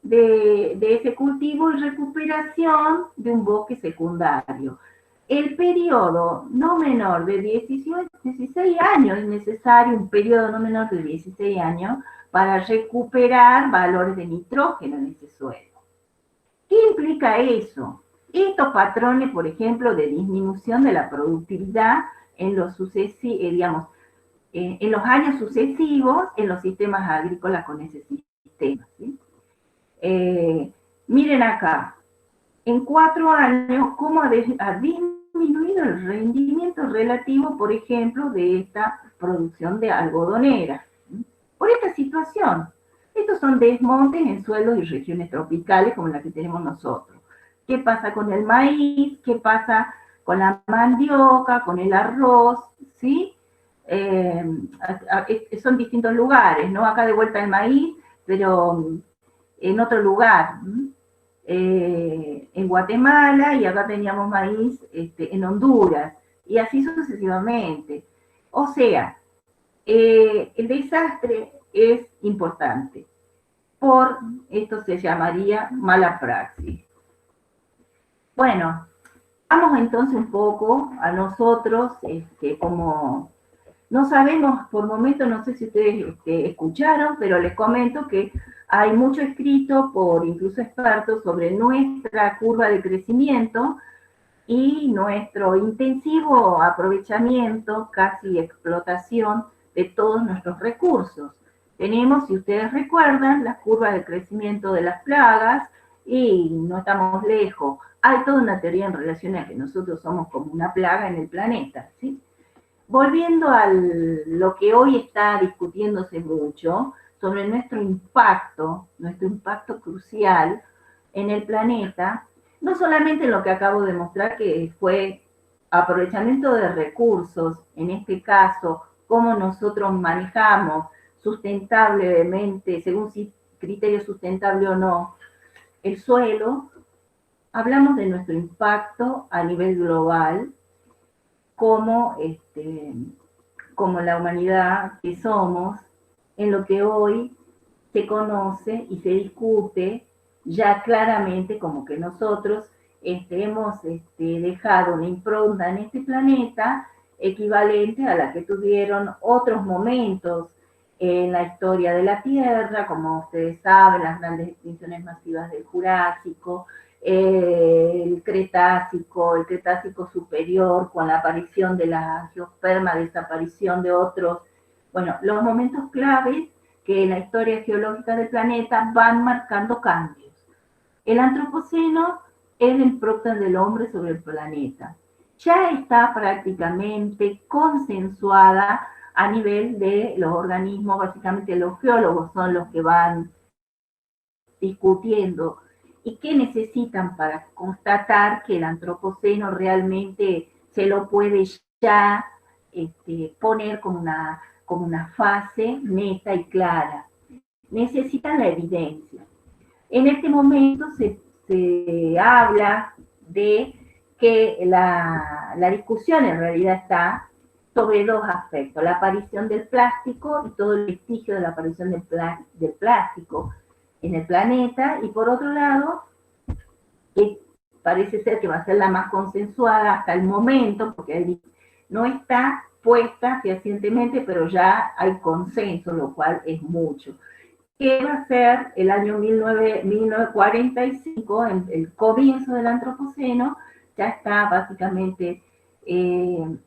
de ese cultivo y recuperación de un bosque secundario. El periodo no menor de 16 años, es necesario un periodo no menor de 16 años para recuperar valores de nitrógeno en ese suelo. ¿Qué implica eso? Estos patrones, por ejemplo, de disminución de la productividad en los en los años sucesivos en los sistemas agrícolas con ese sistema, ¿sí? Miren acá, en 4 años, cómo ha disminuido el rendimiento relativo, por ejemplo, de esta producción de algodonera. Por esta situación, estos son desmontes en suelos y regiones tropicales como la que tenemos nosotros. ¿Qué pasa con el maíz? ¿Qué pasa con la mandioca, con el arroz? ¿Sí? Son distintos lugares, ¿no? Acá de vuelta el maíz, pero en otro lugar, en Guatemala, y acá teníamos maíz en Honduras, y así sucesivamente. O sea, El desastre es importante. Por esto se llamaría mala praxis. Bueno, vamos entonces un poco a nosotros, como no sabemos, por momentos, no sé si ustedes escucharon, pero les comento que hay mucho escrito por incluso expertos sobre nuestra curva de crecimiento y nuestro intensivo aprovechamiento, casi explotación de todos nuestros recursos. Tenemos, si ustedes recuerdan, la curva de crecimiento de las plagas y no estamos lejos. Hay toda una teoría en relación a que nosotros somos como una plaga en el planeta, ¿sí? Volviendo a lo que hoy está discutiéndose mucho sobre nuestro impacto crucial en el planeta, no solamente lo que acabo de mostrar, que fue aprovechamiento de recursos, en este caso, cómo nosotros manejamos sustentablemente, según si criterio sustentable o no, el suelo, hablamos de nuestro impacto a nivel global, como, como la humanidad que somos, en lo que hoy se conoce y se discute ya claramente como que nosotros hemos dejado una impronta en este planeta equivalente a la que tuvieron otros momentos en la historia de la Tierra, como ustedes saben, las grandes extinciones masivas del Jurásico, el Cretácico superior, con la aparición de la geosperma, desaparición de otros, bueno, los momentos claves que en la historia geológica del planeta van marcando cambios. El antropoceno es la impronta del hombre sobre el planeta. Ya está prácticamente consensuada a nivel de los organismos, básicamente los geólogos son los que van discutiendo y qué necesitan para constatar que el antropoceno realmente se lo puede ya poner como una fase neta y clara. Necesitan la evidencia. En este momento se habla de que la discusión en realidad está sobre dos aspectos, la aparición del plástico y todo el vestigio de la aparición del plástico en el planeta, y por otro lado, que parece ser que va a ser la más consensuada hasta el momento, porque no está puesta fehacientemente, pero ya hay consenso, lo cual es mucho. Que va a ser el año 1945, el comienzo del antropoceno, ya está básicamente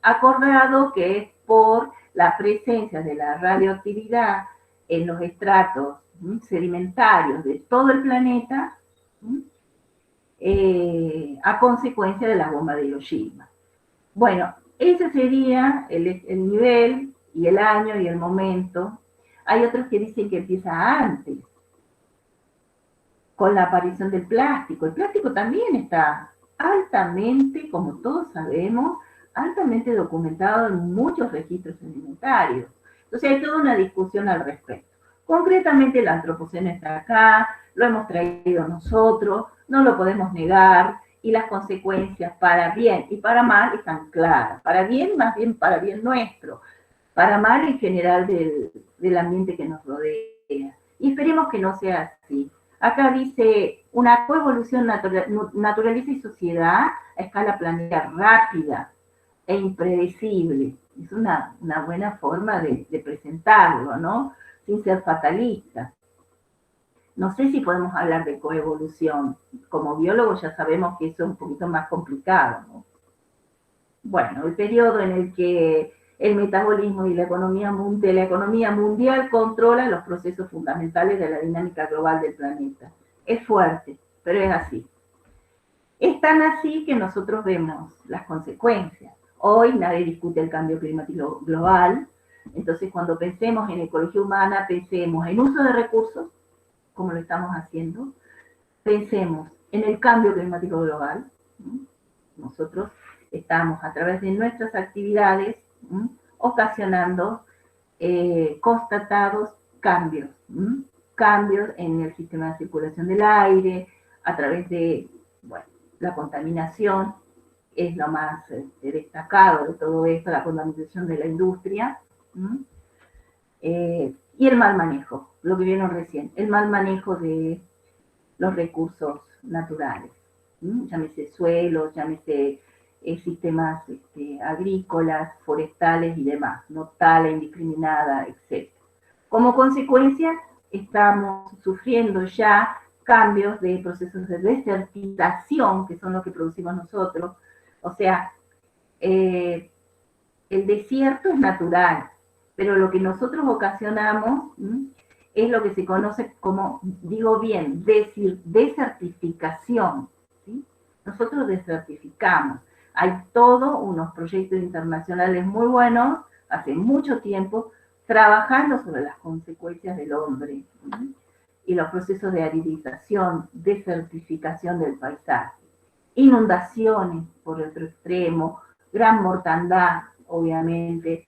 acordado que es por la presencia de la radioactividad en los estratos sedimentarios de todo el planeta, a consecuencia de la bomba de Hiroshima. Bueno, ese sería el nivel y el año y el momento. Hay otros que dicen que empieza antes, con la aparición del plástico. El plástico también está altamente, como todos sabemos, altamente documentado en muchos registros sedimentarios. Entonces hay toda una discusión al respecto. Concretamente el antropoceno está acá, lo hemos traído nosotros, no lo podemos negar, y las consecuencias para bien y para mal están claras. Para bien, más bien para bien nuestro, para mal en general del ambiente que nos rodea. Y esperemos que no sea así. Acá dice, una coevolución naturaleza y sociedad a escala planetaria rápida e impredecible. Es una buena forma de presentarlo, ¿no? Sin ser fatalista. No sé si podemos hablar de coevolución. Como biólogos ya sabemos que eso es un poquito más complicado, ¿no? Bueno, el periodo en el que el metabolismo y la economía mundial controlan los procesos fundamentales de la dinámica global del planeta. Es fuerte, pero es así. Es tan así que nosotros vemos las consecuencias. Hoy nadie discute el cambio climático global, entonces cuando pensemos en ecología humana, pensemos en uso de recursos, como lo estamos haciendo, pensemos en el cambio climático global. Nosotros estamos a través de nuestras actividades ocasionando constatados cambios, cambios en el sistema de circulación del aire, a través de, bueno, la contaminación, es lo más destacado de todo esto, la contaminación de la industria, Y el mal manejo, lo que vieron recién, el mal manejo de los recursos naturales, llámese suelos, llámese sistemas agrícolas, forestales y demás, no tala indiscriminada, etc. Como consecuencia, estamos sufriendo ya cambios de procesos de desertización, que son los que producimos nosotros. O sea, el desierto es natural, pero lo que nosotros ocasionamos es lo que se conoce como, digo bien, desertificación. ¿Sí? Nosotros desertificamos. Hay todos unos proyectos internacionales muy buenos, hace mucho tiempo, trabajando sobre las consecuencias del hombre, ¿sí? Y los procesos de aridización, desertificación del paisaje, inundaciones por el otro extremo, gran mortandad, obviamente,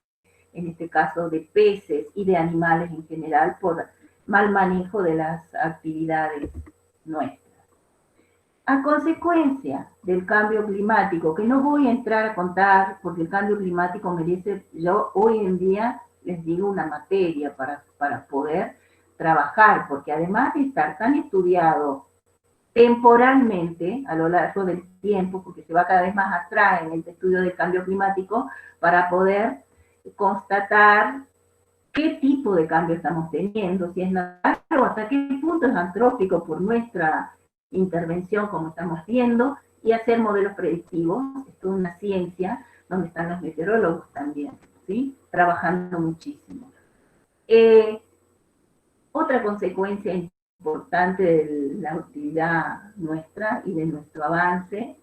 en este caso de peces y de animales en general, por mal manejo de las actividades nuestras. A consecuencia del cambio climático, que no voy a entrar a contar, porque el cambio climático merece, yo hoy en día les digo, una materia para poder trabajar, porque además de estar tan estudiado temporalmente a lo largo del tiempo, porque se va cada vez más atrás en el estudio del cambio climático, para poder constatar qué tipo de cambio estamos teniendo, si es natural o hasta qué punto es antrópico por nuestra intervención, como estamos viendo, y hacer modelos predictivos. Esto es una ciencia donde están los meteorólogos también, ¿sí? Trabajando muchísimo. Otra consecuencia importante de la actividad nuestra y de nuestro avance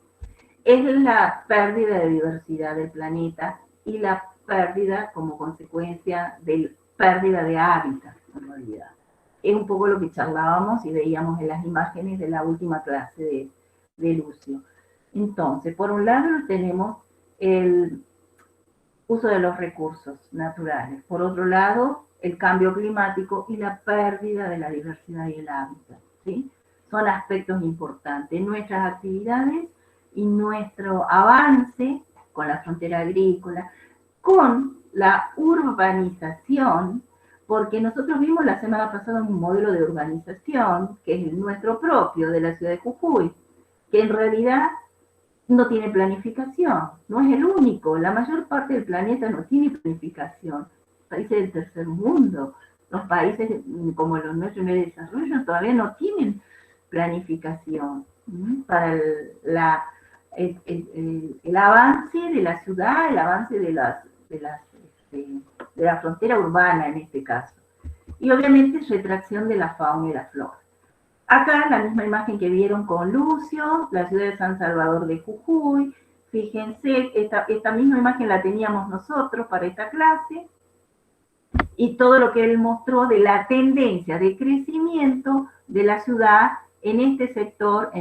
es la pérdida de diversidad del planeta y la pérdida como consecuencia de pérdida de hábitat, en realidad. Es un poco lo que charlábamos y veíamos en las imágenes de la última clase de Lucio. Entonces, por un lado tenemos el uso de los recursos naturales. Por otro lado, el cambio climático y la pérdida de la diversidad y el hábitat, ¿sí? Son aspectos importantes. Nuestras actividades y nuestro avance con la frontera agrícola, con la urbanización, porque nosotros vimos la semana pasada un modelo de urbanización, que es el nuestro propio, de la ciudad de Jujuy, que en realidad no tiene planificación, no es el único, la mayor parte del planeta no tiene planificación. Países del tercer mundo, los países como los nuestros en el desarrollo todavía no tienen planificación para el avance de la ciudad, el avance de la frontera urbana en este caso. Y obviamente retracción de la fauna y la flora. Acá la misma imagen que vieron con Lucio, la ciudad de San Salvador de Jujuy. Fíjense, esta misma imagen la teníamos nosotros para esta clase. Y todo lo que él mostró de la tendencia de crecimiento de la ciudad en este sector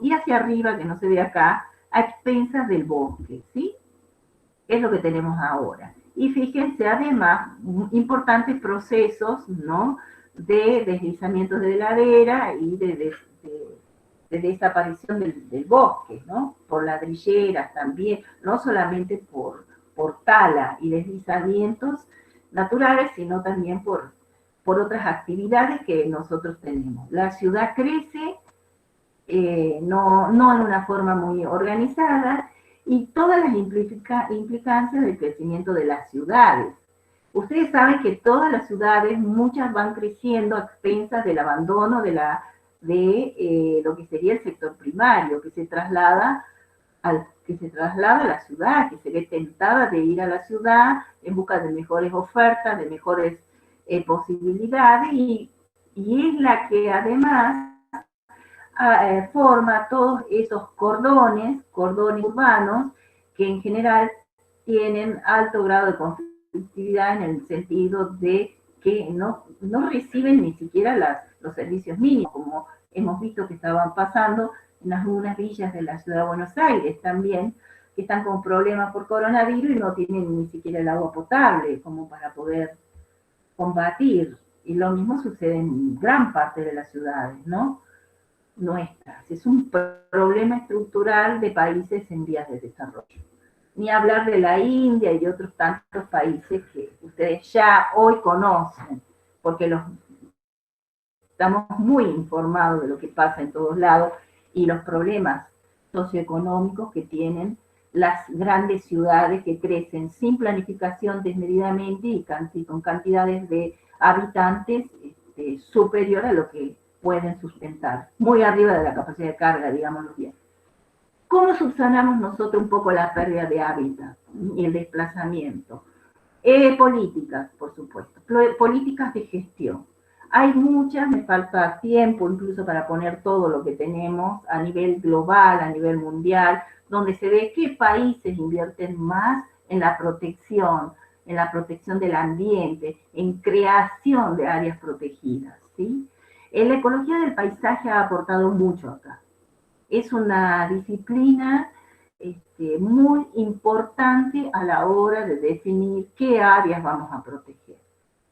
y hacia arriba, que no se ve acá, a expensas del bosque, ¿sí? Es lo que tenemos ahora. Y fíjense, además, importantes procesos, ¿no?, de deslizamientos de ladera y de desaparición del bosque, ¿no? Por ladrilleras también, no solamente por tala y deslizamientos naturales, sino también por otras actividades que nosotros tenemos. La ciudad crece, no en una forma muy organizada, y todas las implicancias del crecimiento de las ciudades. Ustedes saben que todas las ciudades, muchas van creciendo a expensas del abandono de lo que sería el sector primario, que se traslada a la ciudad, que se ve tentada de ir a la ciudad en busca de mejores ofertas, de mejores posibilidades, y es la que además forma todos esos cordones urbanos, que en general tienen alto grado de conflictividad en el sentido de que no reciben ni siquiera los servicios mínimos, como hemos visto que estaban pasando en algunas villas de la ciudad de Buenos Aires también, que están con problemas por coronavirus y no tienen ni siquiera el agua potable como para poder combatir. Y lo mismo sucede en gran parte de las ciudades, ¿no?, nuestras. Es un problema estructural de países en vías de desarrollo. Ni hablar de la India y de otros tantos países que ustedes ya hoy conocen, porque estamos muy informados de lo que pasa en todos lados y los problemas socioeconómicos que tienen las grandes ciudades que crecen sin planificación desmedidamente y con cantidades de habitantes superior a lo que pueden sustentar, muy arriba de la capacidad de carga, digámoslo bien. ¿Cómo subsanamos nosotros un poco la pérdida de hábitat y el desplazamiento? Políticas, por supuesto, políticas de gestión. Hay muchas, me falta tiempo incluso para poner todo lo que tenemos a nivel global, a nivel mundial, donde se ve qué países invierten más en la protección del ambiente, en creación de áreas protegidas, ¿sí? La ecología del paisaje ha aportado mucho acá. Es una disciplina muy importante a la hora de definir qué áreas vamos a proteger.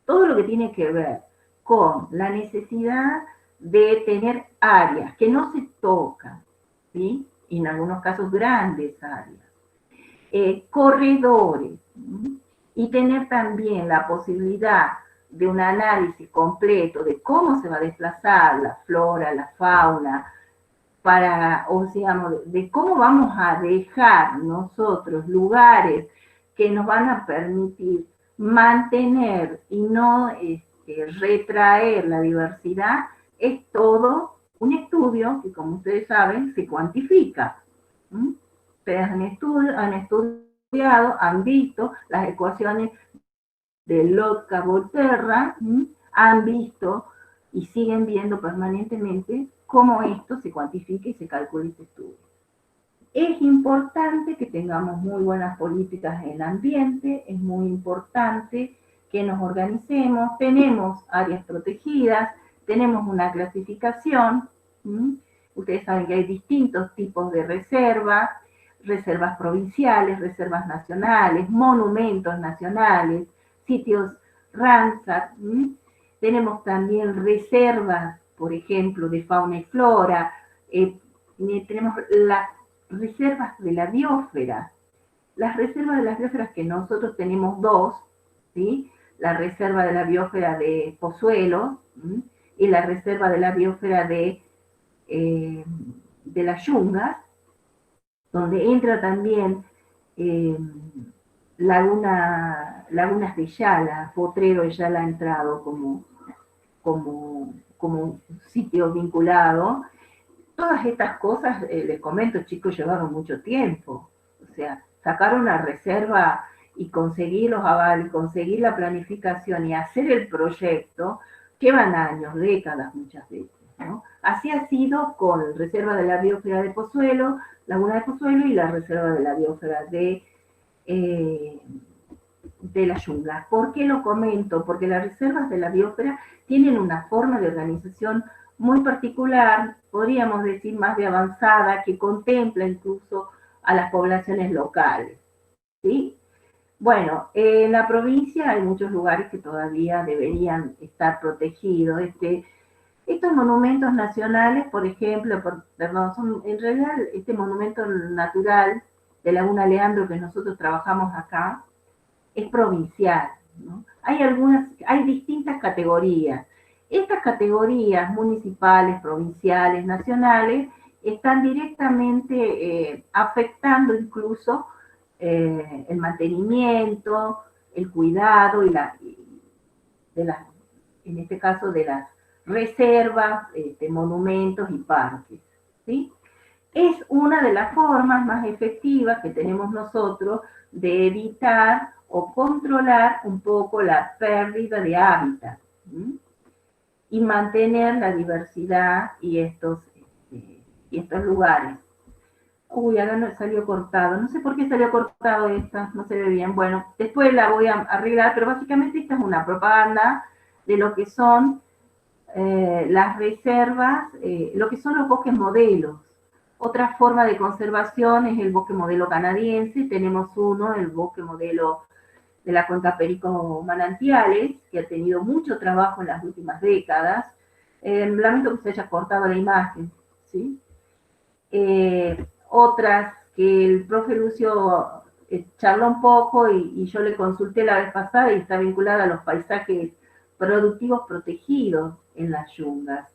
Todo lo que tiene que ver con la necesidad de tener áreas que no se tocan, ¿sí? Y en algunos casos grandes áreas, corredores, ¿sí? Y tener también la posibilidad de un análisis completo de cómo se va a desplazar la flora, la fauna, de cómo vamos a dejar nosotros lugares que nos van a permitir mantener y no retraer la diversidad, es todo un estudio que, como ustedes saben, se cuantifica. Ustedes han estudiado, han visto las ecuaciones de Lotka-Volterra, han visto y siguen viendo permanentemente cómo esto se cuantifica y se calcula y se estudia. Es importante que tengamos muy buenas políticas en el ambiente, es muy importante que nos organicemos, tenemos áreas protegidas, tenemos una clasificación, ustedes saben que hay distintos tipos de reservas, reservas provinciales, reservas nacionales, monumentos nacionales, sitios Ramsar, tenemos también reservas, por ejemplo, de fauna y flora, tenemos las reservas de la biosfera. Las reservas de las biosferas que nosotros tenemos dos, ¿sí? La reserva de la biosfera de Pozuelo, ¿sí? Y la reserva de la biosfera de las Yungas, donde entra también lagunas de Yala, Potrero de Yala ha entrado como un sitio vinculado. Todas estas cosas, les comento, chicos, llevaron mucho tiempo. O sea, sacar una reserva y conseguir los avales, conseguir la planificación y hacer el proyecto, llevan años, décadas muchas veces, ¿no? Así ha sido con la reserva de la biosfera de Pozuelo, Laguna de Pozuelo y la reserva de la biosfera de las Yungas. ¿Por qué lo comento? Porque las reservas de la biosfera tienen una forma de organización muy particular, podríamos decir más de avanzada, que contempla incluso a las poblaciones locales, ¿sí? Bueno, en la provincia hay muchos lugares que todavía deberían estar protegidos. Estos monumentos nacionales, por ejemplo, son en realidad este monumento natural de Laguna Leandro que nosotros trabajamos acá, es provincial, ¿no? Hay distintas categorías. Estas categorías municipales, provinciales, nacionales, están directamente afectando incluso el mantenimiento, el cuidado en este caso de las reservas, monumentos y parques, ¿sí? Es una de las formas más efectivas que tenemos nosotros de evitar o controlar un poco la pérdida de hábitat, ¿sí? Y mantener la diversidad y estos lugares. Uy, ahora no salió cortado. No sé por qué salió cortado esta, no se ve bien. Bueno, después la voy a arreglar, pero básicamente esta es una propaganda de lo que son las reservas, lo que son los bosques modelos. Otra forma de conservación es el bosque modelo canadiense. Tenemos uno, el bosque modelo de la cuenca Perico Manantiales, que ha tenido mucho trabajo en las últimas décadas. Lamento que se haya cortado la imagen, ¿sí? Otras que el profe Lucio charló un poco y yo le consulté la vez pasada y está vinculada a los paisajes productivos protegidos en las yungas.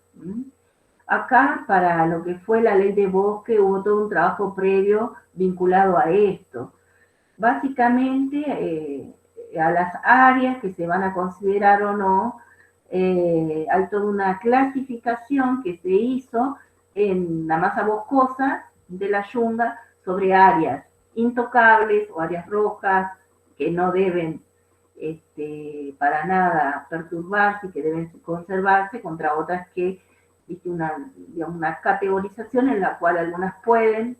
Acá, para lo que fue la ley de bosque, hubo todo un trabajo previo vinculado a esto. Básicamente, a las áreas que se van a considerar o no, hay toda una clasificación que se hizo en la masa boscosa de la yunga sobre áreas intocables o áreas rojas que no deben para nada perturbarse, que deben conservarse, contra otras que existe una categorización en la cual algunas pueden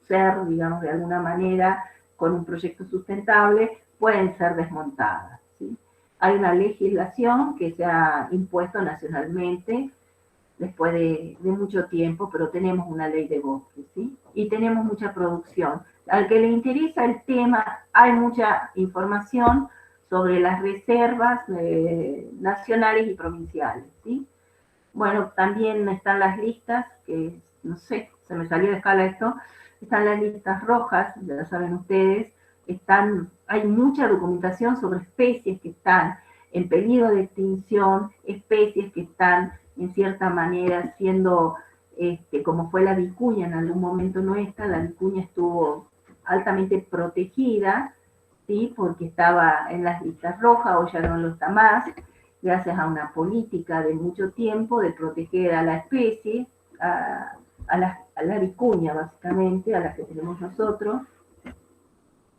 ser, digamos, de alguna manera, con un proyecto sustentable, pueden ser desmontadas, ¿sí? Hay una legislación que se ha impuesto nacionalmente después de mucho tiempo, pero tenemos una ley de bosques, ¿sí? Y tenemos mucha producción. Al que le interesa el tema, hay mucha información sobre las reservas nacionales y provinciales, ¿sí? Bueno, también están las listas, que no sé, se me salió de escala esto, están las listas rojas, ya saben ustedes, hay mucha documentación sobre especies que están en peligro de extinción, especies que están en cierta manera siendo, como fue la vicuña en algún momento nuestra, la vicuña estuvo altamente protegida, ¿sí? Porque estaba en las listas rojas, hoy ya no lo está más, gracias a una política de mucho tiempo de proteger a la especie, a la vicuña básicamente, a la que tenemos nosotros,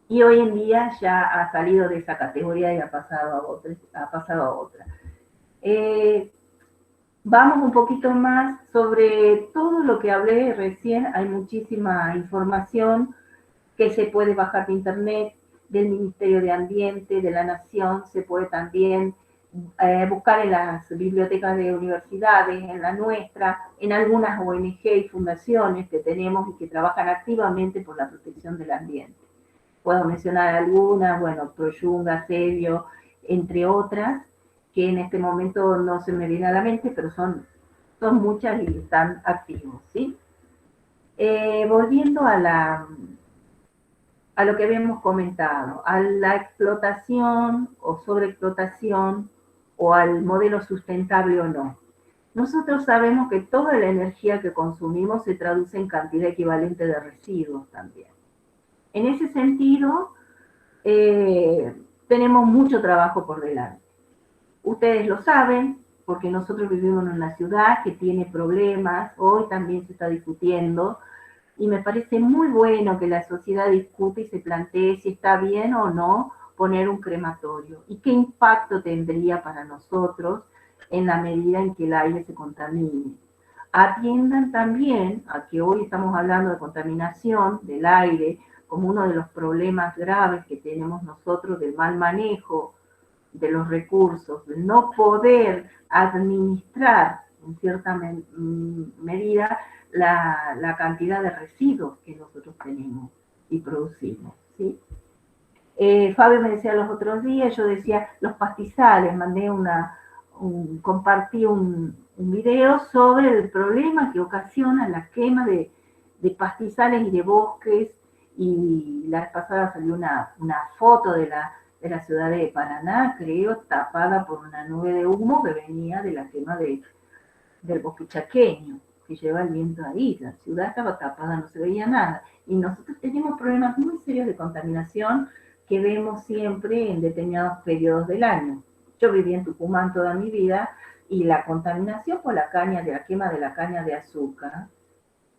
y hoy en día ya ha salido de esa categoría y ha pasado a otra. Vamos un poquito más sobre todo lo que hablé recién. Hay muchísima información que se puede bajar de internet, del Ministerio de Ambiente, de la Nación. Se puede también buscar en las bibliotecas de universidades, en la nuestra, en algunas ONG y fundaciones que tenemos y que trabajan activamente por la protección del ambiente. Puedo mencionar algunas, bueno, Proyunga, Sebio, entre otras, que en este momento no se me viene a la mente, pero son muchas y están activos, ¿sí? Volviendo a lo que habíamos comentado, a la explotación o sobreexplotación o al modelo sustentable o no. Nosotros sabemos que toda la energía que consumimos se traduce en cantidad equivalente de residuos también. En ese sentido, tenemos mucho trabajo por delante. Ustedes lo saben, porque nosotros vivimos en una ciudad que tiene problemas, hoy también se está discutiendo, y me parece muy bueno que la sociedad discute y se plantee si está bien o no poner un crematorio, y qué impacto tendría para nosotros en la medida en que el aire se contamine. Atiendan también a que hoy estamos hablando de contaminación del aire como uno de los problemas graves que tenemos nosotros del mal manejo de los recursos, de no poder administrar en cierta medida la cantidad de residuos que nosotros tenemos y producimos, ¿sí? Fabio me decía los otros días, yo decía los pastizales, compartí un video sobre el problema que ocasiona la quema de pastizales y de bosques, y la vez pasada salió una foto de la ciudad de Paraná, creo, tapada por una nube de humo que venía de la quema del bosque chaqueño, que lleva el viento ahí. La ciudad estaba tapada, no se veía nada. Y nosotros tenemos problemas muy serios de contaminación que vemos siempre en determinados periodos del año. Yo viví en Tucumán toda mi vida y la contaminación por la quema de la caña de azúcar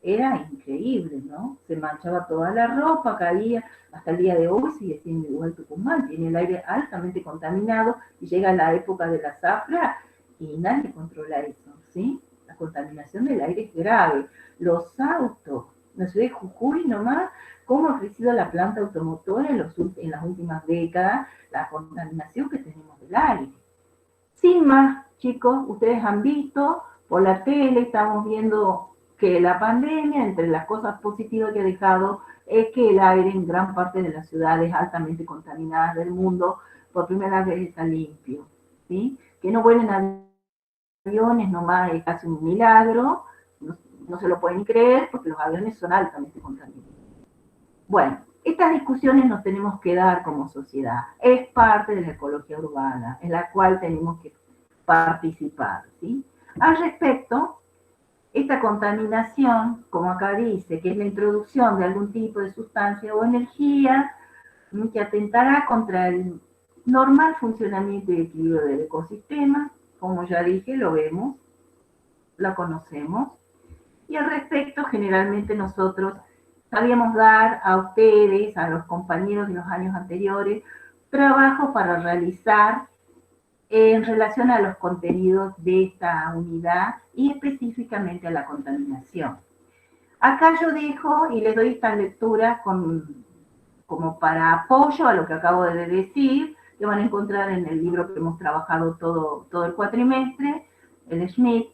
era increíble, ¿no? Se manchaba toda la ropa, caía, hasta el día de hoy sigue siendo igual Tucumán, tiene el aire altamente contaminado y llega la época de la zafra y nadie controla eso, ¿sí? La contaminación del aire es grave. Los autos, en la ciudad de Jujuy nomás, cómo ha crecido la planta automotora en las últimas décadas, la contaminación que tenemos del aire. Sin más, chicos, ustedes han visto por la tele, estamos viendo que la pandemia, entre las cosas positivas que ha dejado, es que el aire en gran parte de las ciudades altamente contaminadas del mundo por primera vez está limpio, ¿sí? Que no vuelen aviones nomás es casi un milagro, no se lo pueden creer porque los aviones son altamente contaminados. Bueno, Estas discusiones nos tenemos que dar como sociedad. Es parte de la ecología urbana, en la cual tenemos que participar, ¿sí? Al respecto, esta contaminación, como acá dice, que es la introducción de algún tipo de sustancia o energía que atentará contra el normal funcionamiento y equilibrio del ecosistema, como ya dije, lo vemos, lo conocemos, y al respecto, generalmente nosotros sabíamos dar a ustedes, a los compañeros de los años anteriores, trabajo para realizar en relación a los contenidos de esta unidad y específicamente a la contaminación. Acá yo dejo y les doy esta lectura como para apoyo a lo que acabo de decir, que van a encontrar en el libro que hemos trabajado todo el cuatrimestre, el Schmidt,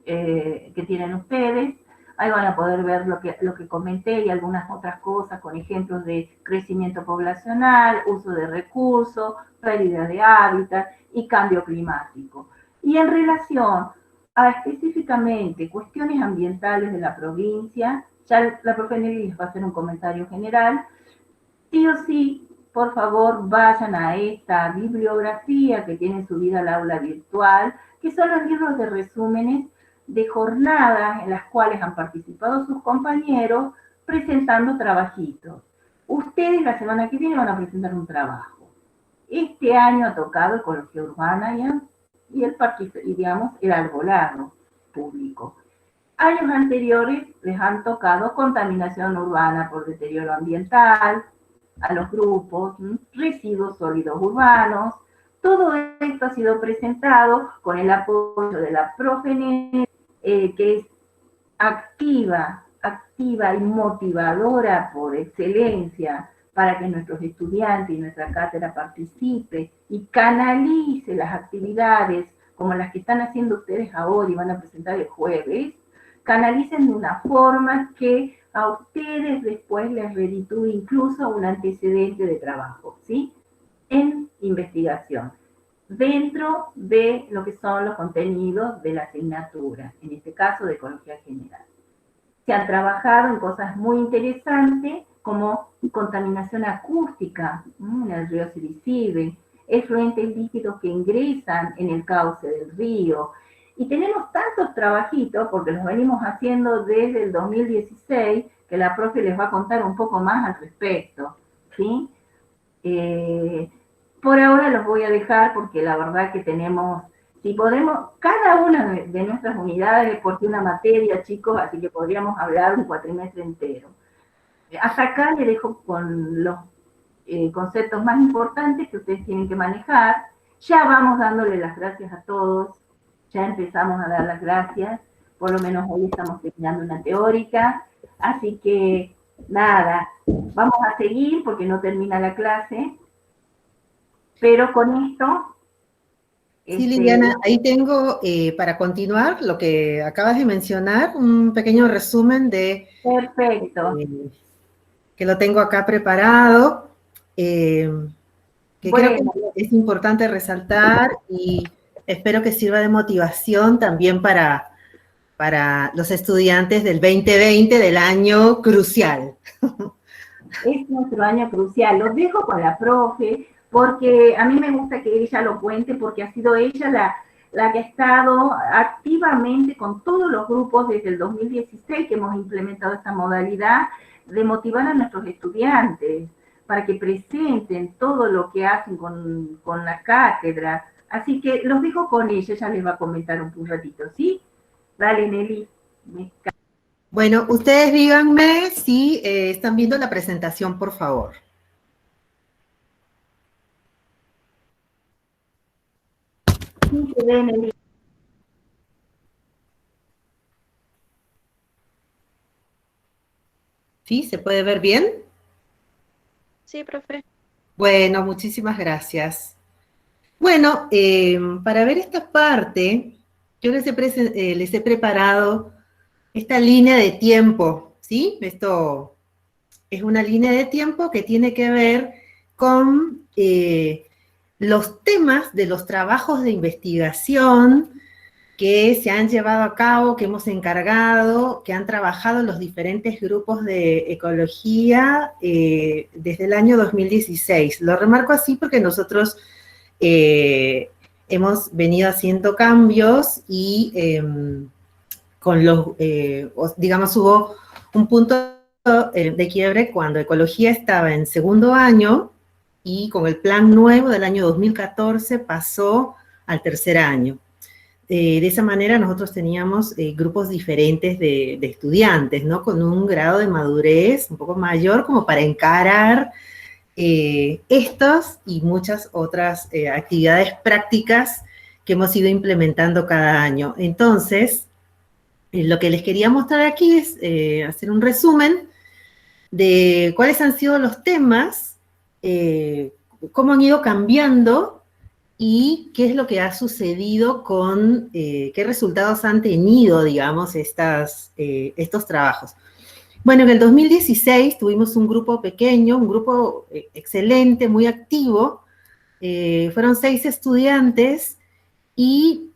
que tienen ustedes. Ahí van a poder ver lo que comenté y algunas otras cosas con ejemplos de crecimiento poblacional, uso de recursos, pérdida de hábitat y cambio climático. Y en relación a específicamente cuestiones ambientales de la provincia, ya la profe Nelly les va a hacer un comentario general. Sí o sí, por favor, vayan a esta bibliografía que tienen subida al aula virtual, que son los libros de resúmenes de jornadas en las cuales han participado sus compañeros presentando trabajitos. Ustedes la semana que viene van a presentar un trabajo. Este año ha tocado ecología urbana y el arbolado público. Años anteriores les han tocado contaminación urbana por deterioro ambiental, a los grupos, residuos sólidos urbanos. Todo esto ha sido presentado con el apoyo de la profe Nelly, que es activa y motivadora por excelencia para que nuestros estudiantes y nuestra cátedra participe y canalice las actividades como las que están haciendo ustedes ahora y van a presentar el jueves, canalicen de una forma que a ustedes después les reditúe incluso un antecedente de trabajo, ¿sí? En investigación, dentro de lo que son los contenidos de la asignatura, en este caso de Ecología General. Se han trabajado en cosas muy interesantes como contaminación acústica en el río Siricibe, efluentes líquidos que ingresan en el cauce del río. Y tenemos tantos trabajitos, porque los venimos haciendo desde el 2016, que la profe les va a contar un poco más al respecto, ¿sí? Por ahora los voy a dejar porque la verdad que tenemos, si podemos, cada una de nuestras unidades, porque una materia, chicos, así que podríamos hablar un cuatrimestre entero. Hasta acá les dejo con los conceptos más importantes que ustedes tienen que manejar. Ya vamos dándole las gracias a todos, ya empezamos a dar las gracias, por lo menos hoy estamos terminando una teórica, así que nada, vamos a seguir porque no termina la clase. Pero con esto... Sí, Liliana, ahí tengo para continuar lo que acabas de mencionar, un pequeño resumen de... Perfecto. Que lo tengo acá preparado, que bueno, creo que es importante resaltar y espero que sirva de motivación también para los estudiantes del 2020, del año crucial. Es nuestro año crucial. Los dejo con la profe, porque a mí me gusta que ella lo cuente, porque ha sido ella la que ha estado activamente con todos los grupos desde el 2016 que hemos implementado esta modalidad de motivar a nuestros estudiantes para que presenten todo lo que hacen con la cátedra. Así que los dejo con ella les va a comentar un ratito, ¿sí? Dale, Nelly. Bueno, ustedes díganme si están viendo la presentación, por favor. Sí, se ve, Nelly. ¿Sí? ¿Se puede ver bien? Sí, profe. Bueno, muchísimas gracias. Bueno, para ver esta parte, yo les he preparado esta línea de tiempo, ¿sí? Esto es una línea de tiempo que tiene que ver con los temas de los trabajos de investigación que se han llevado a cabo, que hemos encargado, que han trabajado los diferentes grupos de ecología desde el año 2016. Lo remarco así porque nosotros hemos venido haciendo cambios y digamos, hubo un punto de quiebre cuando ecología estaba en segundo año y con el plan nuevo del año 2014 pasó al tercer año. De esa manera nosotros teníamos grupos diferentes de estudiantes, ¿no? Con un grado de madurez un poco mayor como para encarar estas y muchas otras actividades prácticas que hemos ido implementando cada año. Entonces, lo que les quería mostrar aquí es hacer un resumen de cuáles han sido los temas, cómo han ido cambiando y qué es lo que ha sucedido con, qué resultados han tenido, digamos, estos trabajos. Bueno, en el 2016 tuvimos un grupo pequeño, un grupo excelente, muy activo. Fueron 6 estudiantes y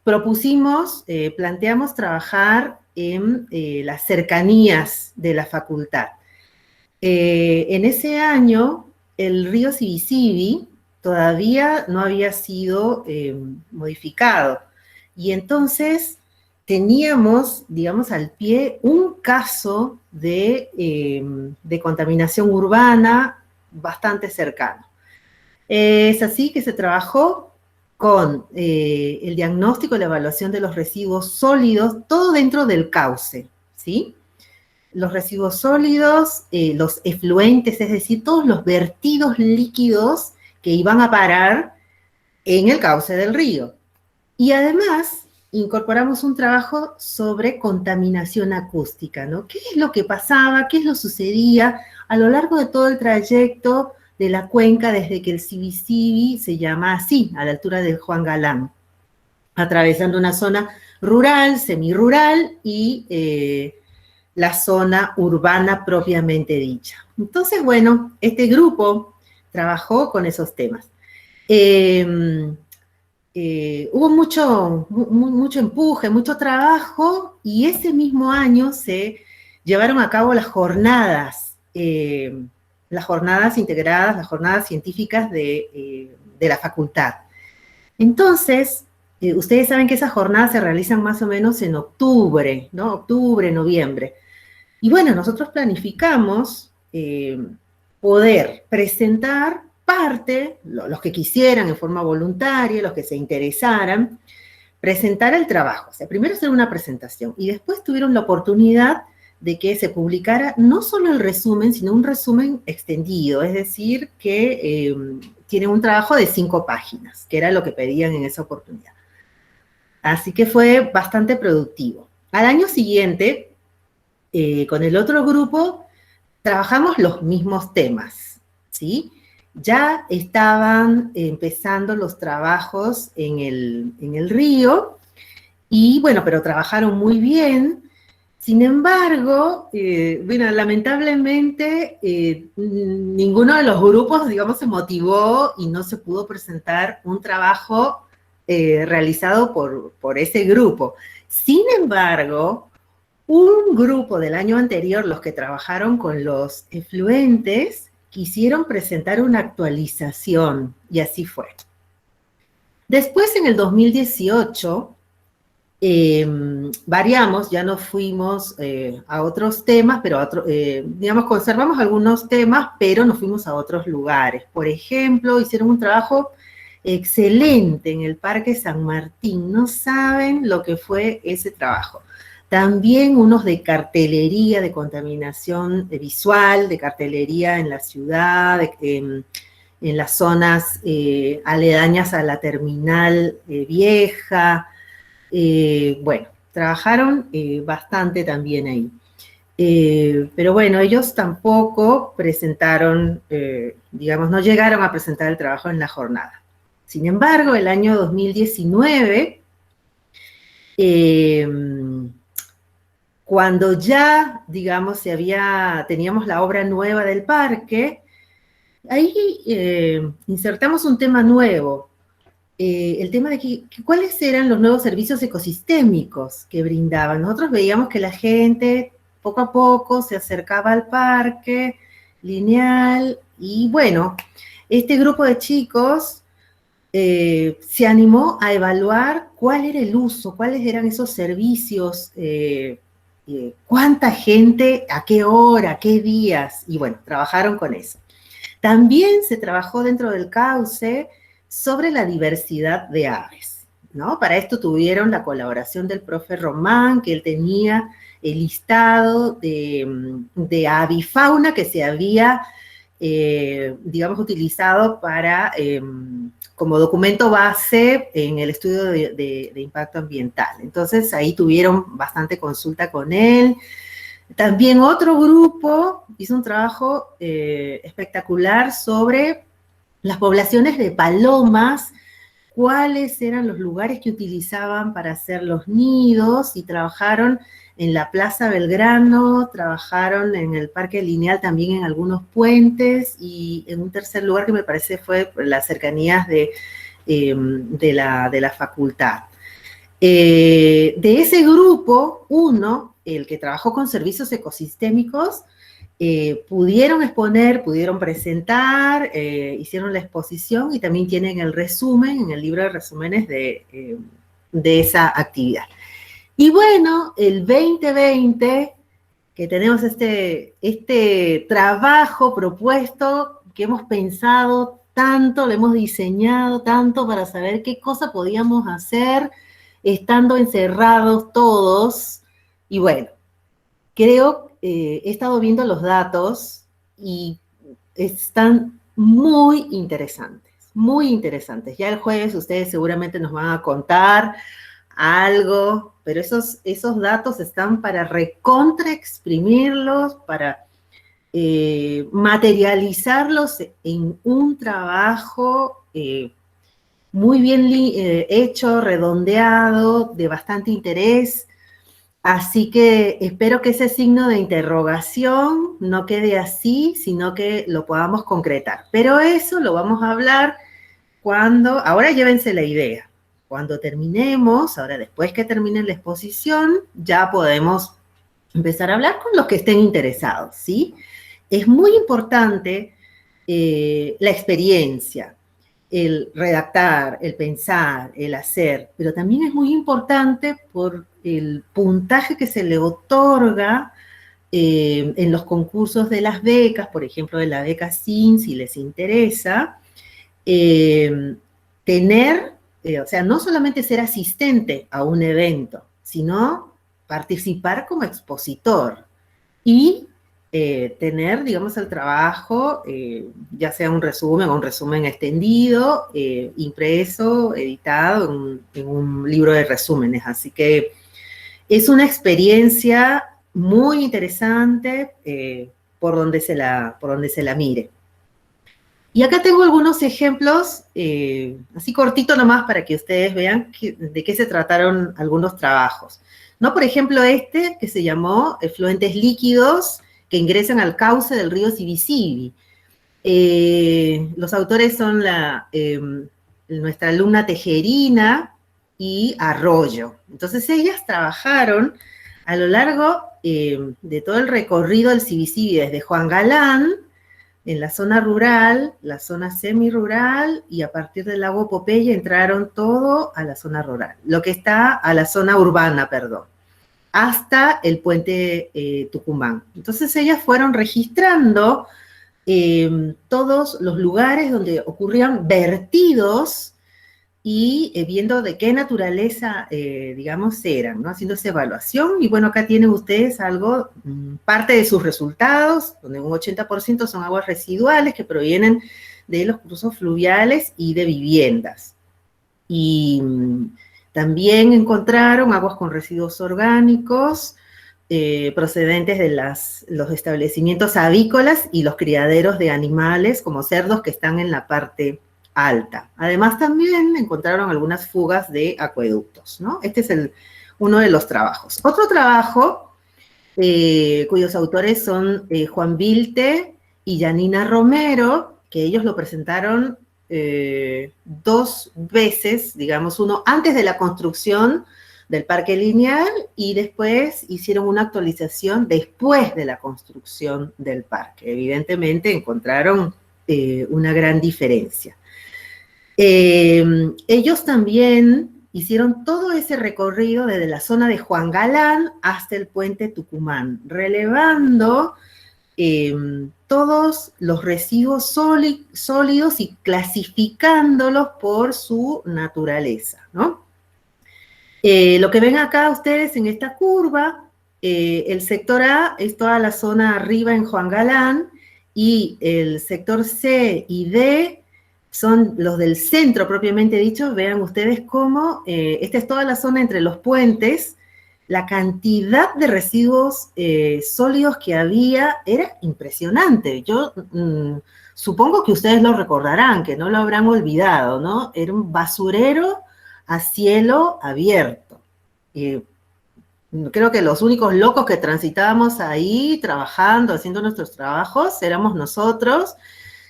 planteamos trabajar en las cercanías de la facultad. En ese año, el río Sibisibi todavía no había sido modificado. Y entonces teníamos, digamos, al pie un caso de contaminación urbana bastante cercano. Es así que se trabajó con el diagnóstico y la evaluación de los residuos sólidos, todo dentro del cauce, ¿sí? Los residuos sólidos, los efluentes, es decir, todos los vertidos líquidos que iban a parar en el cauce del río. Y además, incorporamos un trabajo sobre contaminación acústica, ¿no? ¿Qué es lo que pasaba? ¿Qué es lo que sucedía a lo largo de todo el trayecto de la cuenca desde que el Sibisibi se llama así, a la altura del Juan Galán, atravesando una zona rural, semirural y la zona urbana propiamente dicha? Entonces, bueno, este grupo trabajó con esos temas. Hubo mucho empuje, mucho trabajo, y ese mismo año se llevaron a cabo las jornadas integradas, las jornadas científicas de la facultad. Entonces, ustedes saben que esas jornadas se realizan más o menos en octubre, ¿no? Octubre, noviembre. Y bueno, nosotros planificamos poder presentar parte, los que quisieran en forma voluntaria, los que se interesaran, presentar el trabajo. O sea, primero hacer una presentación y después tuvieron la oportunidad de que se publicara no solo el resumen, sino un resumen extendido, es decir, que tienen un trabajo de 5 páginas, que era lo que pedían en esa oportunidad. Así que fue bastante productivo. Al año siguiente, con el otro grupo, trabajamos los mismos temas, ¿sí? Ya estaban empezando los trabajos en el río, y bueno, pero trabajaron muy bien. Sin embargo, bueno, lamentablemente ninguno de los grupos, digamos, se motivó y no se pudo presentar un trabajo realizado por ese grupo. Sin embargo, un grupo del año anterior, los que trabajaron con los efluentes, quisieron presentar una actualización, y así fue. Después, en el 2018, variamos, ya no fuimos a otros temas, pero digamos, conservamos algunos temas, pero nos fuimos a otros lugares. Por ejemplo, hicieron un trabajo excelente en el Parque San Martín. No saben lo que fue ese trabajo. También unos de cartelería, de contaminación visual, de cartelería en la ciudad, en las zonas aledañas a la terminal vieja. Bueno, trabajaron bastante también ahí. Pero bueno, ellos tampoco presentaron, digamos, no llegaron a presentar el trabajo en la jornada. Sin embargo, el año 2019, cuando ya, digamos, teníamos la obra nueva del parque, ahí insertamos un tema nuevo, el tema de cuáles eran los nuevos servicios ecosistémicos que brindaban. Nosotros veíamos que la gente poco a poco se acercaba al parque lineal y bueno, este grupo de chicos se animó a evaluar cuál era el uso, cuáles eran esos servicios, cuánta gente, a qué hora, qué días, y bueno, trabajaron con eso. También se trabajó dentro del cauce sobre la diversidad de aves, ¿no? Para esto tuvieron la colaboración del profe Román, que él tenía el listado de avifauna que se había, digamos, utilizado para, como documento base en el estudio de impacto ambiental. Entonces, ahí tuvieron bastante consulta con él. También otro grupo hizo un trabajo espectacular sobre las poblaciones de palomas, cuáles eran los lugares que utilizaban para hacer los nidos, y trabajaron en la Plaza Belgrano, trabajaron en el Parque Lineal también en algunos puentes, y en un tercer lugar que me parece fue las cercanías de la facultad. De ese grupo, uno, el que trabajó con servicios ecosistémicos, pudieron exponer, pudieron presentar, hicieron la exposición y también tienen el resumen, en el libro de resúmenes de esa actividad. Y bueno, el 2020, que tenemos este trabajo propuesto, que hemos pensado tanto, lo hemos diseñado tanto para saber qué cosa podíamos hacer estando encerrados todos, y bueno, creo, he estado viendo los datos y están muy interesantes, muy interesantes. Ya el jueves ustedes seguramente nos van a contar algo, pero esos datos están para recontra exprimirlos, para materializarlos en un trabajo muy bien hecho, redondeado, de bastante interés. Así que espero que ese signo de interrogación no quede así, sino que lo podamos concretar. Pero eso lo vamos a hablar ahora llévense la idea. Cuando terminemos, ahora después que termine la exposición, ya podemos empezar a hablar con los que estén interesados, ¿sí? Es muy importante la experiencia, el redactar, el pensar, el hacer, pero también es muy importante por el puntaje que se le otorga en los concursos de las becas, por ejemplo, de la beca SIN, si les interesa, o sea, no solamente ser asistente a un evento, sino participar como expositor y tener, digamos, el trabajo, ya sea un resumen o un resumen extendido, impreso, editado en un libro de resúmenes. Así que es una experiencia muy interesante por donde se la mire. Y acá tengo algunos ejemplos, así cortito nomás para que ustedes vean de qué se trataron algunos trabajos. ¿No? Por ejemplo, que se llamó Efluentes líquidos que ingresan al cauce del río Sibisibi. Los autores son nuestra alumna Tejerina y Arroyo. Entonces ellas trabajaron a lo largo de todo el recorrido del Sibisibi, desde Juan Galán, en la zona rural, la zona semirural, y a partir del lago Popeye entraron todo a la zona rural, lo que está a la zona urbana, perdón, hasta el puente Tucumán. Entonces ellas fueron registrando todos los lugares donde ocurrían vertidos y viendo de qué naturaleza, digamos, eran, ¿no? Haciendo esa evaluación. Y bueno, acá tienen ustedes algo, parte de sus resultados, donde un 80% son aguas residuales que provienen de los cursos fluviales y de viviendas. Y también encontraron aguas con residuos orgánicos procedentes de los establecimientos avícolas y los criaderos de animales, como cerdos, que están en la parte alta. Además, también encontraron algunas fugas de acueductos, ¿no? Este es uno de los trabajos. Otro trabajo, cuyos autores son Juan Vilte y Yanina Romero, que ellos lo presentaron dos veces, digamos, uno antes de la construcción del parque lineal y después hicieron una actualización después de la construcción del parque. Evidentemente encontraron una gran diferencia. Ellos también hicieron todo ese recorrido desde la zona de Juan Galán hasta el puente Tucumán, relevando todos los residuos sólidos y clasificándolos por su naturaleza, ¿no? Lo que ven acá ustedes en esta curva, el sector A es toda la zona arriba en Juan Galán y el sector C y D son los del centro propiamente dicho. Vean ustedes cómo esta es toda la zona entre los puentes. La cantidad de residuos sólidos que había era impresionante. Yo supongo que ustedes lo recordarán, que no lo habrán olvidado, ¿no? Era un basurero a cielo abierto. Creo que los únicos locos que transitábamos ahí, trabajando, haciendo nuestros trabajos, éramos nosotros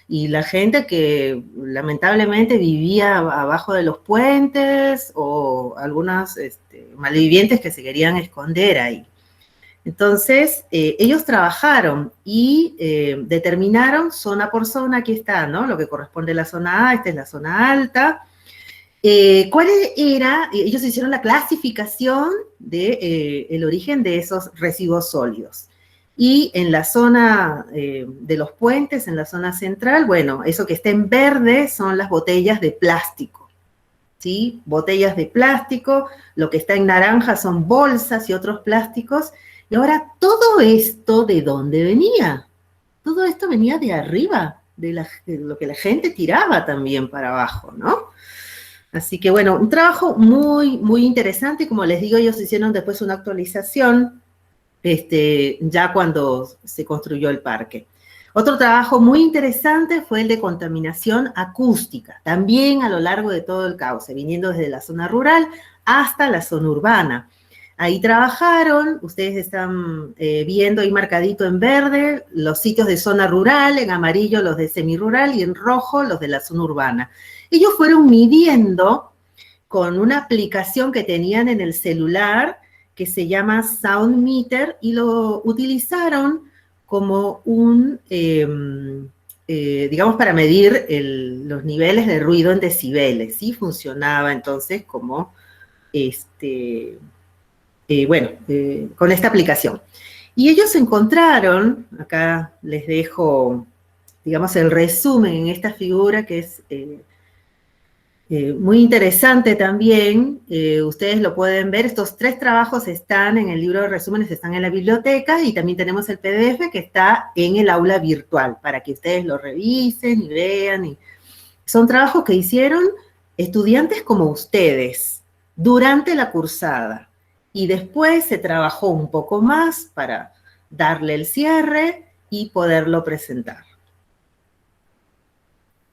y la gente que lamentablemente vivía abajo de los puentes o algunas malvivientes que se querían esconder ahí. Entonces, ellos trabajaron y determinaron zona por zona, aquí está, ¿no? Lo que corresponde a la zona A, esta es la zona alta. ¿Cuál era? Ellos hicieron la clasificación del origen de esos residuos sólidos. Y en la zona de los puentes, en la zona central, bueno, eso que está en verde son las botellas de plástico, ¿sí? Botellas de plástico, lo que está en naranja son bolsas y otros plásticos. Y ahora, ¿todo esto de dónde venía? Todo esto venía de arriba, de lo que la gente tiraba también para abajo, ¿no? Así que, bueno, un trabajo muy, muy interesante. Como les digo, ellos hicieron después una actualización ya cuando se construyó el parque. Otro trabajo muy interesante fue el de contaminación acústica, también a lo largo de todo el cauce, viniendo desde la zona rural hasta la zona urbana. Ahí trabajaron, ustedes están viendo ahí marcadito en verde los sitios de zona rural, en amarillo los de semirural y en rojo los de la zona urbana. Ellos fueron midiendo con una aplicación que tenían en el celular que se llama Sound Meter y lo utilizaron como un, digamos, para medir los niveles de ruido en decibeles, ¿sí? Funcionaba entonces como, con esta aplicación. Y ellos encontraron, acá les dejo, digamos, el resumen en esta figura que es muy interesante también. Ustedes lo pueden ver, estos 3 trabajos están en el libro de resúmenes, están en la biblioteca y también tenemos el PDF que está en el aula virtual para que ustedes lo revisen y vean. Son trabajos que hicieron estudiantes como ustedes durante la cursada y después se trabajó un poco más para darle el cierre y poderlo presentar.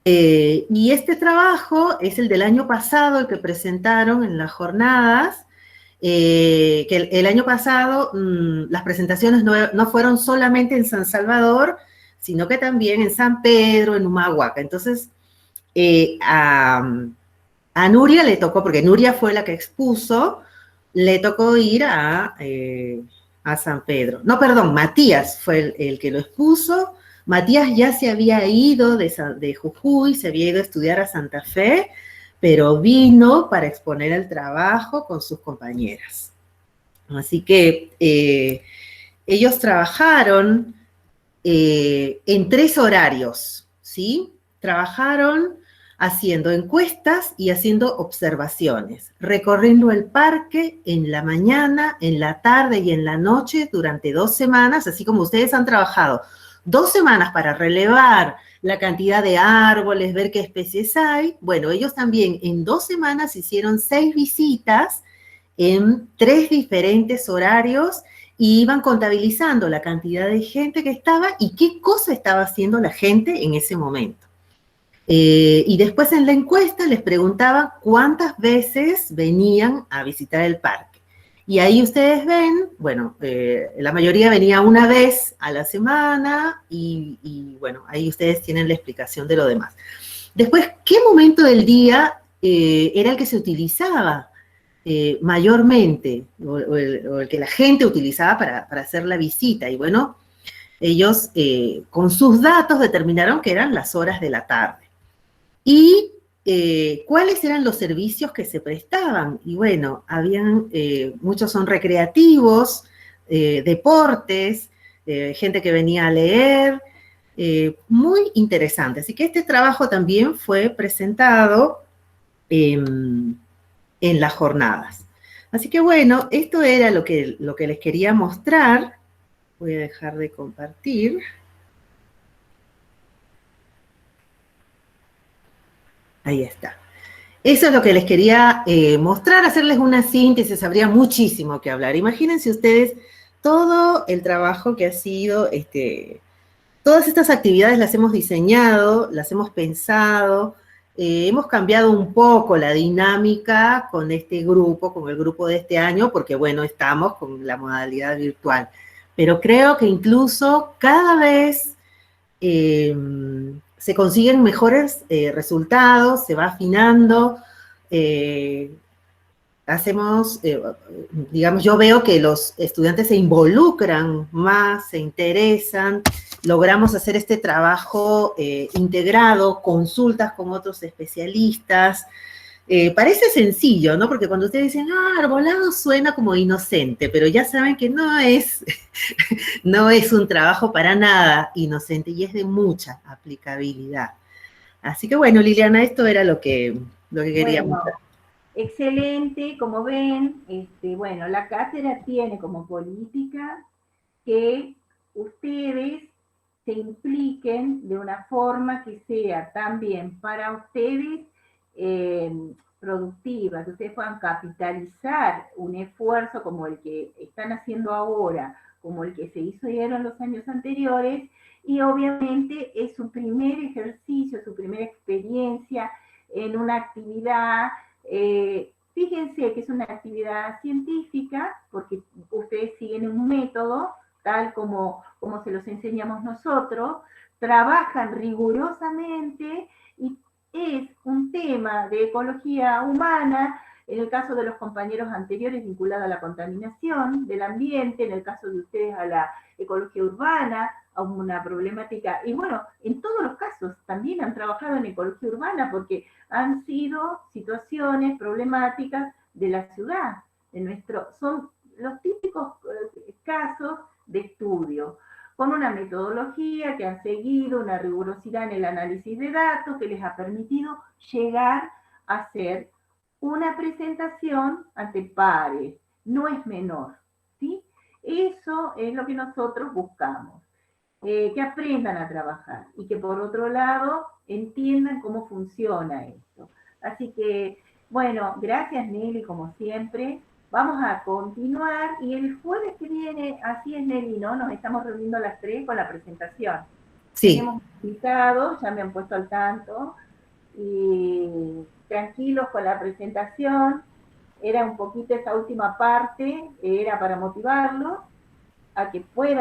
Y este trabajo es el del año pasado, el que presentaron en las jornadas, que el año pasado las presentaciones no fueron solamente en San Salvador, sino que también en San Pedro, en Humahuaca. Entonces, a Nuria le tocó, porque Nuria fue la que expuso, le tocó ir a San Pedro. No, perdón, Matías fue el que lo expuso. Matías ya se había ido de Jujuy, se había ido a estudiar a Santa Fe, pero vino para exponer el trabajo con sus compañeras. Así que ellos trabajaron en 3 horarios, ¿sí? Trabajaron haciendo encuestas y haciendo observaciones, recorriendo el parque en la mañana, en la tarde y en la noche durante 2 semanas, así como ustedes han trabajado 2 semanas para relevar la cantidad de árboles, ver qué especies hay. Bueno, ellos también en 2 semanas hicieron 6 visitas en 3 diferentes horarios y iban contabilizando la cantidad de gente que estaba y qué cosa estaba haciendo la gente en ese momento. Y después en la encuesta les preguntaban cuántas veces venían a visitar el parque. Y ahí ustedes ven, bueno, la mayoría venía 1 vez a la semana y bueno, ahí ustedes tienen la explicación de lo demás. Después, ¿qué momento del día era el que se utilizaba mayormente, o el que la gente utilizaba para hacer la visita? Y bueno, ellos con sus datos determinaron que eran las horas de la tarde. Y cuáles eran los servicios que se prestaban. Y bueno, muchos son recreativos, deportes, gente que venía a leer, muy interesante. Así que este trabajo también fue presentado en las jornadas. Así que bueno, esto era lo que les quería mostrar. Voy a dejar de compartir. Ahí está. Eso es lo que les quería mostrar, hacerles una síntesis, habría muchísimo que hablar. Imagínense ustedes todo el trabajo que ha sido, todas estas actividades las hemos diseñado, las hemos pensado, hemos cambiado un poco la dinámica con este grupo, con el grupo de este año, porque bueno, estamos con la modalidad virtual. Pero creo que incluso cada vez se consiguen mejores resultados, se va afinando, digamos, yo veo que los estudiantes se involucran más, se interesan, logramos hacer este trabajo integrado, consultas con otros especialistas. Parece sencillo, ¿no? Porque cuando ustedes dicen, arbolado suena como inocente, pero ya saben que no es un trabajo para nada inocente y es de mucha aplicabilidad. Así que bueno, Liliana, esto era lo que quería mostrar. Excelente, como ven, bueno, la cátedra tiene como política que ustedes se impliquen de una forma que sea también para ustedes productiva, que ustedes puedan capitalizar un esfuerzo como el que están haciendo ahora, como el que se hizo en los años anteriores, y obviamente es su primer ejercicio, su primera experiencia en una actividad. Fíjense que es una actividad científica, porque ustedes siguen un método, tal como se los enseñamos nosotros, trabajan rigurosamente y es un tema de ecología humana, en el caso de los compañeros anteriores vinculado a la contaminación del ambiente, en el caso de ustedes a la ecología urbana, a una problemática, y bueno, en todos los casos también han trabajado en ecología urbana porque han sido situaciones problemáticas de la ciudad, son los típicos casos de estudio, con una metodología que han seguido, una rigurosidad en el análisis de datos que les ha permitido llegar a hacer una presentación ante pares, no es menor, ¿sí? Eso es lo que nosotros buscamos, que aprendan a trabajar y que por otro lado entiendan cómo funciona esto. Así que, bueno, gracias Nelly, como siempre. Vamos a continuar y el jueves que viene, así es Nelly, ¿no? Nos estamos reuniendo a las 3 con la presentación. Sí. Tenemos invitados, ya me han puesto al tanto, y tranquilos con la presentación. Era un poquito esa última parte, era para motivarlos a que puedan